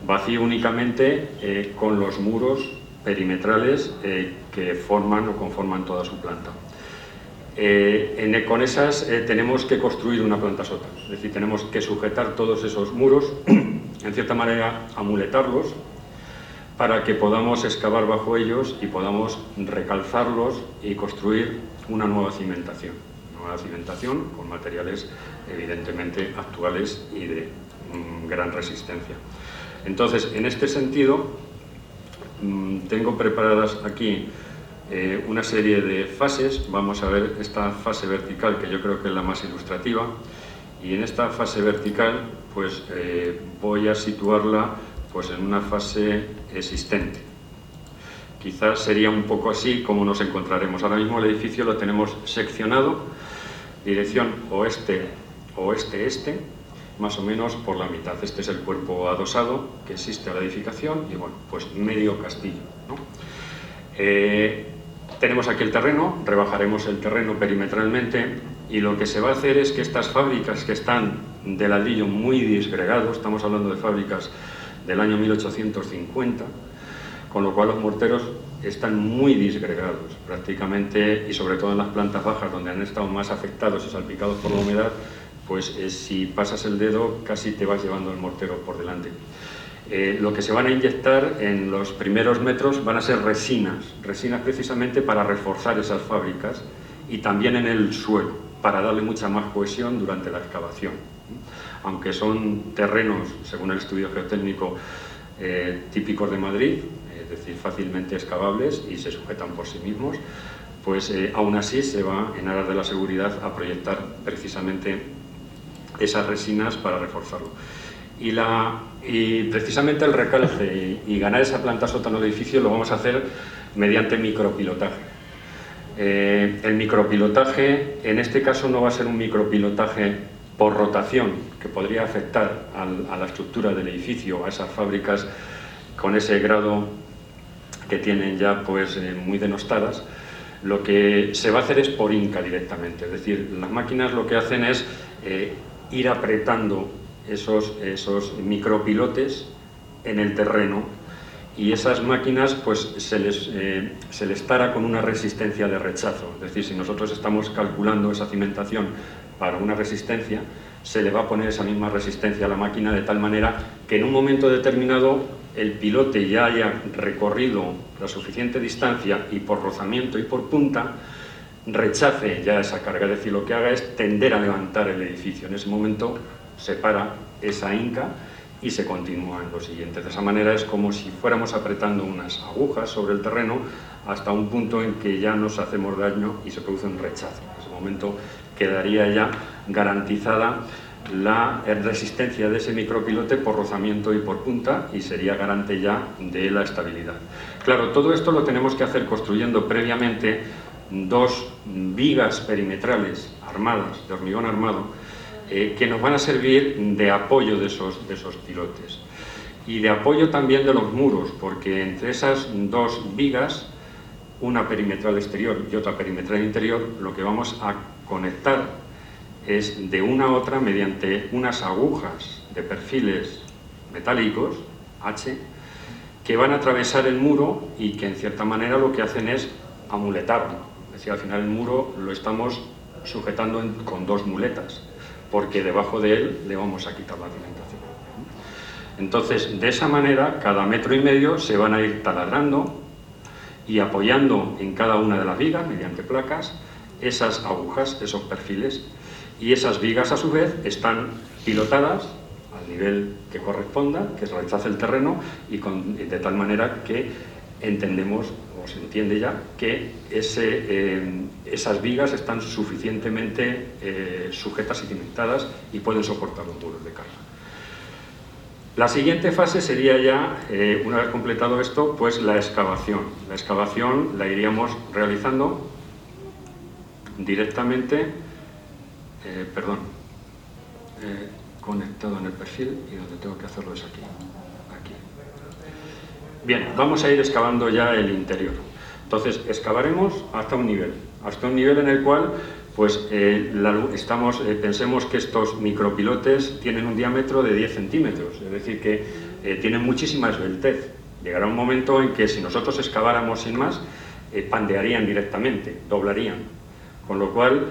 Vacío únicamente con los muros perimetrales que forman o conforman toda su planta. Con esas tenemos que construir una planta sótano, es decir, tenemos que sujetar todos esos muros, en cierta manera amuletarlos, para que podamos excavar bajo ellos y podamos recalzarlos y construir una nueva cimentación con materiales evidentemente actuales y de gran resistencia. Entonces, en este sentido, tengo preparadas aquí una serie de fases. Vamos a ver esta fase vertical, que yo creo que es la más ilustrativa, y en esta fase vertical pues voy a situarla pues en una fase existente. Quizás sería un poco así como nos encontraremos. Ahora mismo el edificio lo tenemos seccionado, dirección oeste-este, más o menos por la mitad. Este es el cuerpo adosado que existe a la edificación y bueno, pues medio castillo, ¿no? Tenemos aquí el terreno, rebajaremos el terreno perimetralmente y lo que se va a hacer es que estas fábricas que están de ladrillo muy disgregado, estamos hablando de fábricas del año 1850, con lo cual los morteros están muy disgregados prácticamente, y sobre todo en las plantas bajas donde han estado más afectados y salpicados por la humedad, pues si pasas el dedo casi te vas llevando el mortero por delante. Lo que se van a inyectar en los primeros metros van a ser resinas precisamente para reforzar esas fábricas y también en el suelo, para darle mucha más cohesión durante la excavación. Aunque son terrenos, según el estudio geotécnico, típicos de Madrid, es decir, fácilmente excavables y se sujetan por sí mismos, pues aún así se va, en aras de la seguridad, a proyectar precisamente esas resinas para reforzarlo. Y precisamente el recalce y ganar esa planta sótano del edificio lo vamos a hacer mediante micropilotaje. El micropilotaje, en este caso, no va a ser un micropilotaje por rotación, que podría afectar a la estructura del edificio, a esas fábricas con ese grado que tienen ya pues muy denostadas. Lo que se va a hacer es por hinca directamente, es decir, las máquinas lo que hacen es ir apretando esos micropilotes en el terreno, y esas máquinas pues se les tara con una resistencia de rechazo. Es decir, si nosotros estamos calculando esa cimentación para una resistencia, se le va a poner esa misma resistencia a la máquina, de tal manera que en un momento determinado el pilote ya haya recorrido la suficiente distancia y por rozamiento y por punta rechace ya esa carga. Es decir, lo que haga es tender a levantar el edificio. En ese momento se para esa hinca y se continúa en lo siguiente. De esa manera es como si fuéramos apretando unas agujas sobre el terreno hasta un punto en que ya nos hacemos daño y se produce un rechazo. En ese momento quedaría ya garantizada la resistencia de ese micropilote por rozamiento y por punta, y sería garante ya de la estabilidad. Claro, todo esto lo tenemos que hacer construyendo previamente dos vigas perimetrales armadas, de hormigón armado, que nos van a servir de apoyo de esos pilotes y de apoyo también de los muros, porque entre esas dos vigas, una perimetral exterior y otra perimetral interior, lo que vamos a conectar es de una a otra mediante unas agujas de perfiles metálicos H que van a atravesar el muro y que en cierta manera lo que hacen es amuletarlo. Es decir, al final el muro lo estamos sujetando con dos muletas, porque debajo de él le vamos a quitar la cimentación. Entonces, de esa manera, cada 1,5 metros se van a ir taladrando y apoyando en cada una de las vigas, mediante placas, esas agujas, esos perfiles, y esas vigas a su vez están pilotadas al nivel que corresponda, que rechace el terreno, y de tal manera que entendemos, o se entiende ya, que esas vigas están suficientemente sujetas y cimentadas y pueden soportar los muros de carga. La siguiente fase sería ya, una vez completado esto, pues la excavación. La excavación la iríamos realizando directamente, conectado en el perfil, y donde tengo que hacerlo es aquí. Bien, vamos a ir excavando ya el interior. Entonces, excavaremos hasta un nivel en el cual pues pensemos que estos micropilotes tienen un diámetro de 10 centímetros, es decir, que tienen muchísima esbeltez. Llegará un momento en que si nosotros excaváramos sin más, pandearían directamente, doblarían. Con lo cual,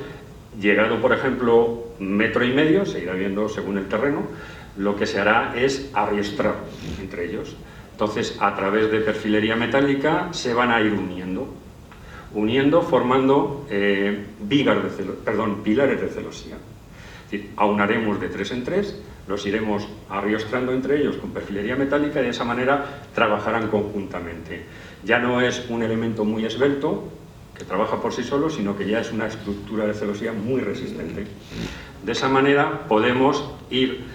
llegado por ejemplo 1,5 metros, se irá viendo según el terreno, lo que se hará es arriestrar entre ellos. Entonces, a través de perfilería metálica se van a ir uniendo formando pilares de celosía. Es decir, aunaremos de 3 en 3, los iremos arriostrando entre ellos con perfilería metálica, y de esa manera trabajarán conjuntamente. Ya no es un elemento muy esbelto que trabaja por sí solo, sino que ya es una estructura de celosía muy resistente. De esa manera podemos ir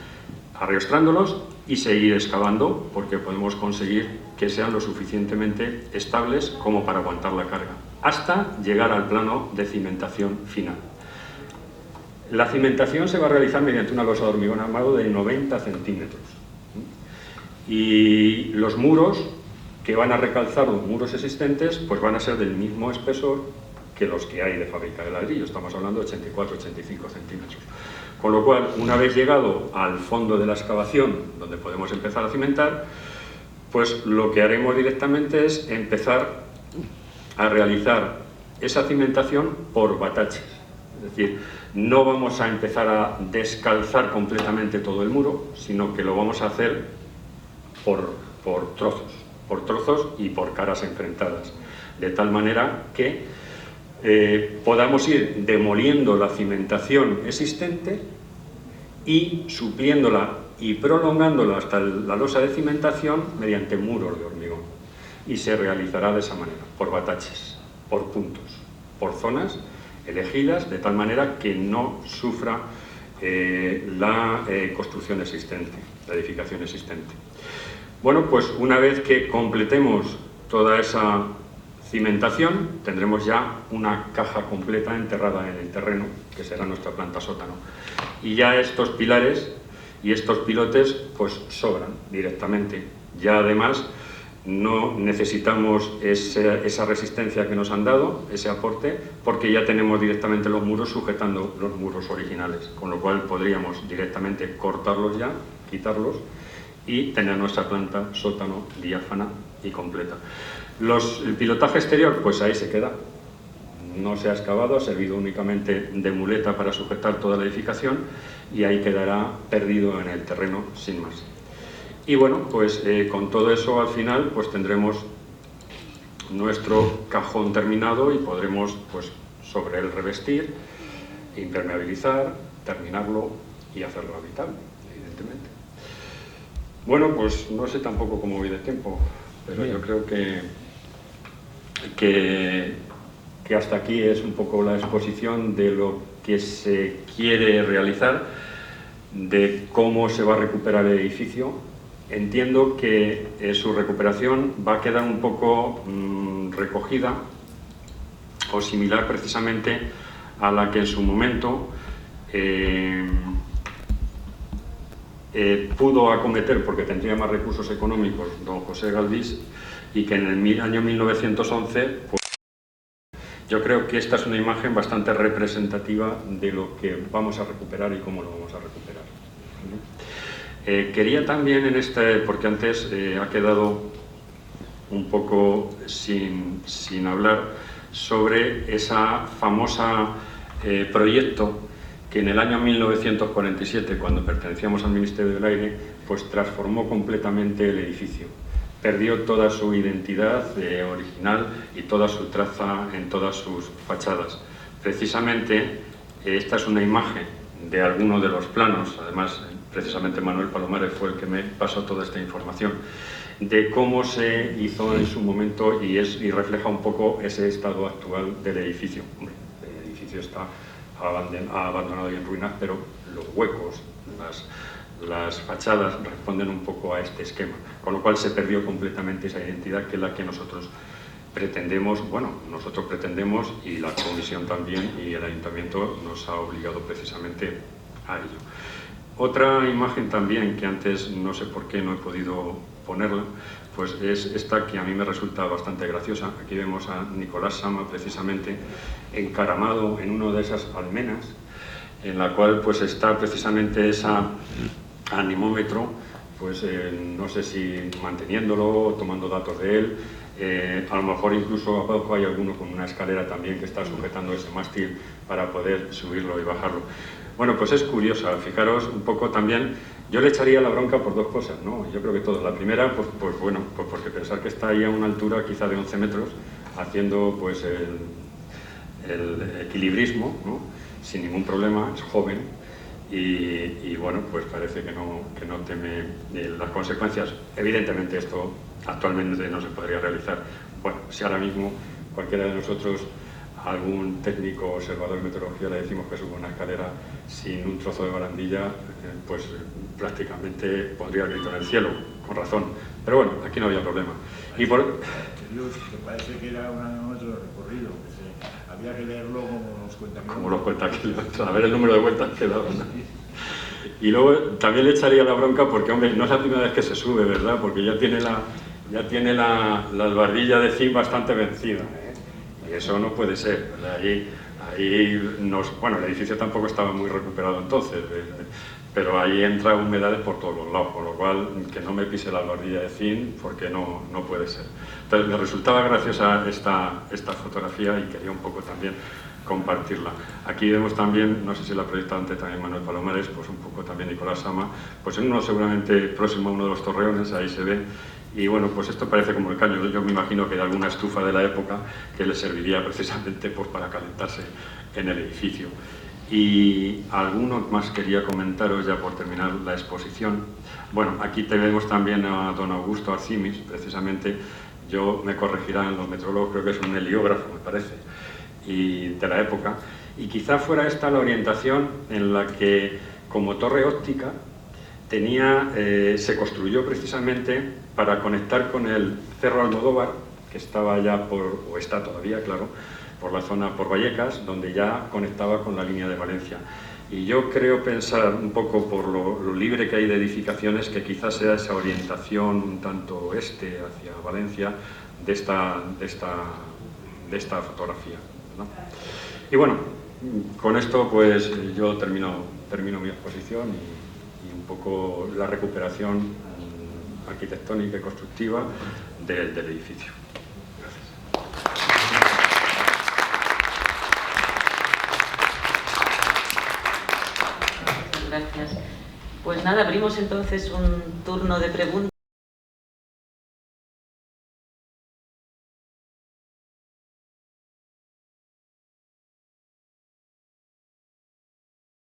arriostrándolos y seguir excavando, porque podemos conseguir que sean lo suficientemente estables como para aguantar la carga, hasta llegar al plano de cimentación final. La cimentación se va a realizar mediante una losa de hormigón armado de 90 centímetros. Y los muros que van a recalzar los muros existentes pues van a ser del mismo espesor que los que hay de fábrica de ladrillo. Estamos hablando de 84-85 centímetros. Con lo cual, una vez llegado al fondo de la excavación, donde podemos empezar a cimentar, pues lo que haremos directamente es empezar a realizar esa cimentación por bataches. Es decir, no vamos a empezar a descalzar completamente todo el muro, sino que lo vamos a hacer por trozos y por caras enfrentadas, de tal manera que podamos ir demoliendo la cimentación existente y supliéndola y prolongándola hasta la losa de cimentación mediante muros de hormigón. Y se realizará de esa manera, por bataches, por puntos, por zonas elegidas, de tal manera que no sufra la construcción existente, la edificación existente. Bueno, pues una vez que completemos toda esa cimentación, tendremos ya una caja completa enterrada en el terreno, que será nuestra planta sótano. Y ya estos pilares y estos pilotes pues sobran directamente. Ya además no necesitamos esa resistencia que nos han dado, ese aporte, porque ya tenemos directamente los muros sujetando los muros originales, con lo cual podríamos directamente cortarlos ya, quitarlos y tener nuestra planta sótano diáfana y completa. El pilotaje exterior, pues ahí se queda. No se ha excavado, ha servido únicamente de muleta para sujetar toda la edificación y ahí quedará perdido en el terreno sin más. Y bueno, pues con todo eso al final pues tendremos nuestro cajón terminado y podremos pues sobre él revestir, impermeabilizar, terminarlo y hacerlo habitable, evidentemente. Bueno, pues no sé tampoco cómo voy de tiempo, pero yo creo que hasta aquí es un poco la exposición de lo que se quiere realizar, de cómo se va a recuperar el edificio. Entiendo que su recuperación va a quedar un poco recogida o similar precisamente a la que en su momento pudo acometer, porque tendría más recursos económicos, don José Galdís, y que en el año 1911, pues, yo creo que esta es una imagen bastante representativa de lo que vamos a recuperar y cómo lo vamos a recuperar. Quería también porque antes ha quedado un poco sin hablar sobre esa famosa proyecto que en el año 1947, cuando pertenecíamos al Ministerio del Aire, pues transformó completamente el edificio. Perdió toda su identidad original y toda su traza en todas sus fachadas. Precisamente esta es una imagen de alguno de los planos, además precisamente Manuel Palomares fue el que me pasó toda esta información, de cómo se hizo en su momento y refleja un poco ese estado actual del edificio. El edificio está abandonado y en ruinas, pero los huecos, las fachadas responden un poco a este esquema, con lo cual se perdió completamente esa identidad, que es la que nosotros pretendemos, y la Comisión también, y el Ayuntamiento nos ha obligado precisamente a ello. Otra imagen también, que antes no sé por qué no he podido ponerla, pues es esta, que a mí me resulta bastante graciosa. Aquí vemos a Nicolás Sama precisamente encaramado en una de esas almenas, en la cual pues está precisamente esa anemómetro, pues no sé si manteniéndolo, tomando datos de él, a lo mejor incluso abajo hay alguno con una escalera también que está sujetando ese mástil para poder subirlo y bajarlo. Bueno, pues es curiosa, fijaros un poco también. Yo le echaría la bronca por dos cosas, ¿no? Yo creo que todas. La primera, pues porque pensar que está ahí a una altura quizá de 11 metros, haciendo pues el equilibrismo, ¿no? Sin ningún problema, es joven y bueno, pues parece que no teme las consecuencias. Evidentemente esto actualmente no se podría realizar. Bueno, si ahora mismo cualquiera de nosotros, algún técnico observador de meteorología, le decimos que sube una escalera sin un trozo de barandilla, pues prácticamente pondría el grito en el cielo, con razón. Pero bueno, aquí no había problema. Y por... Que parece que era un anemómetro de recorrido, que había que leerlo como los cuentaquillos. A ver el número de vueltas que daban, ¿no? Y luego también le echaría la bronca porque, hombre, no es la primera vez que se sube, ¿verdad? Porque ya tiene la albardilla de zinc bastante vencida, ¿eh? Y eso no puede ser, ¿verdad? Bueno, el edificio tampoco estaba muy recuperado entonces, pero ahí entra humedades por todos los lados, con lo cual que no me pise la albardilla de zinc, porque no puede ser. Entonces me resultaba graciosa esta fotografía y quería un poco también compartirla. Aquí vemos también, no sé si la proyecta antes también Manuel Palomares, pues un poco también Nicolás Sama, pues en uno seguramente próximo a uno de los torreones, ahí se ve. Y bueno, pues esto parece como el caño. Yo me imagino que hay alguna estufa de la época que le serviría precisamente pues, para calentarse en el edificio. Y alguno más quería comentaros ya por terminar la exposición. Bueno, aquí tenemos también a don Augusto Arcimis, precisamente. Yo me corregirán los metrólogos, creo que es un heliógrafo, me parece, y de la época. Y quizá fuera esta la orientación en la que, como torre óptica, se construyó precisamente para conectar con el Cerro Almodóvar, que estaba ya o está todavía, claro, por la zona, por Vallecas, donde ya conectaba con la línea de Valencia. Y yo creo pensar un poco por lo libre que hay de edificaciones que quizás sea esa orientación un tanto oeste hacia Valencia de esta fotografía, ¿no? Y bueno, con esto pues yo termino mi exposición y un poco la recuperación arquitectónica y constructiva del edificio. Gracias. Pues nada, abrimos entonces un turno de preguntas.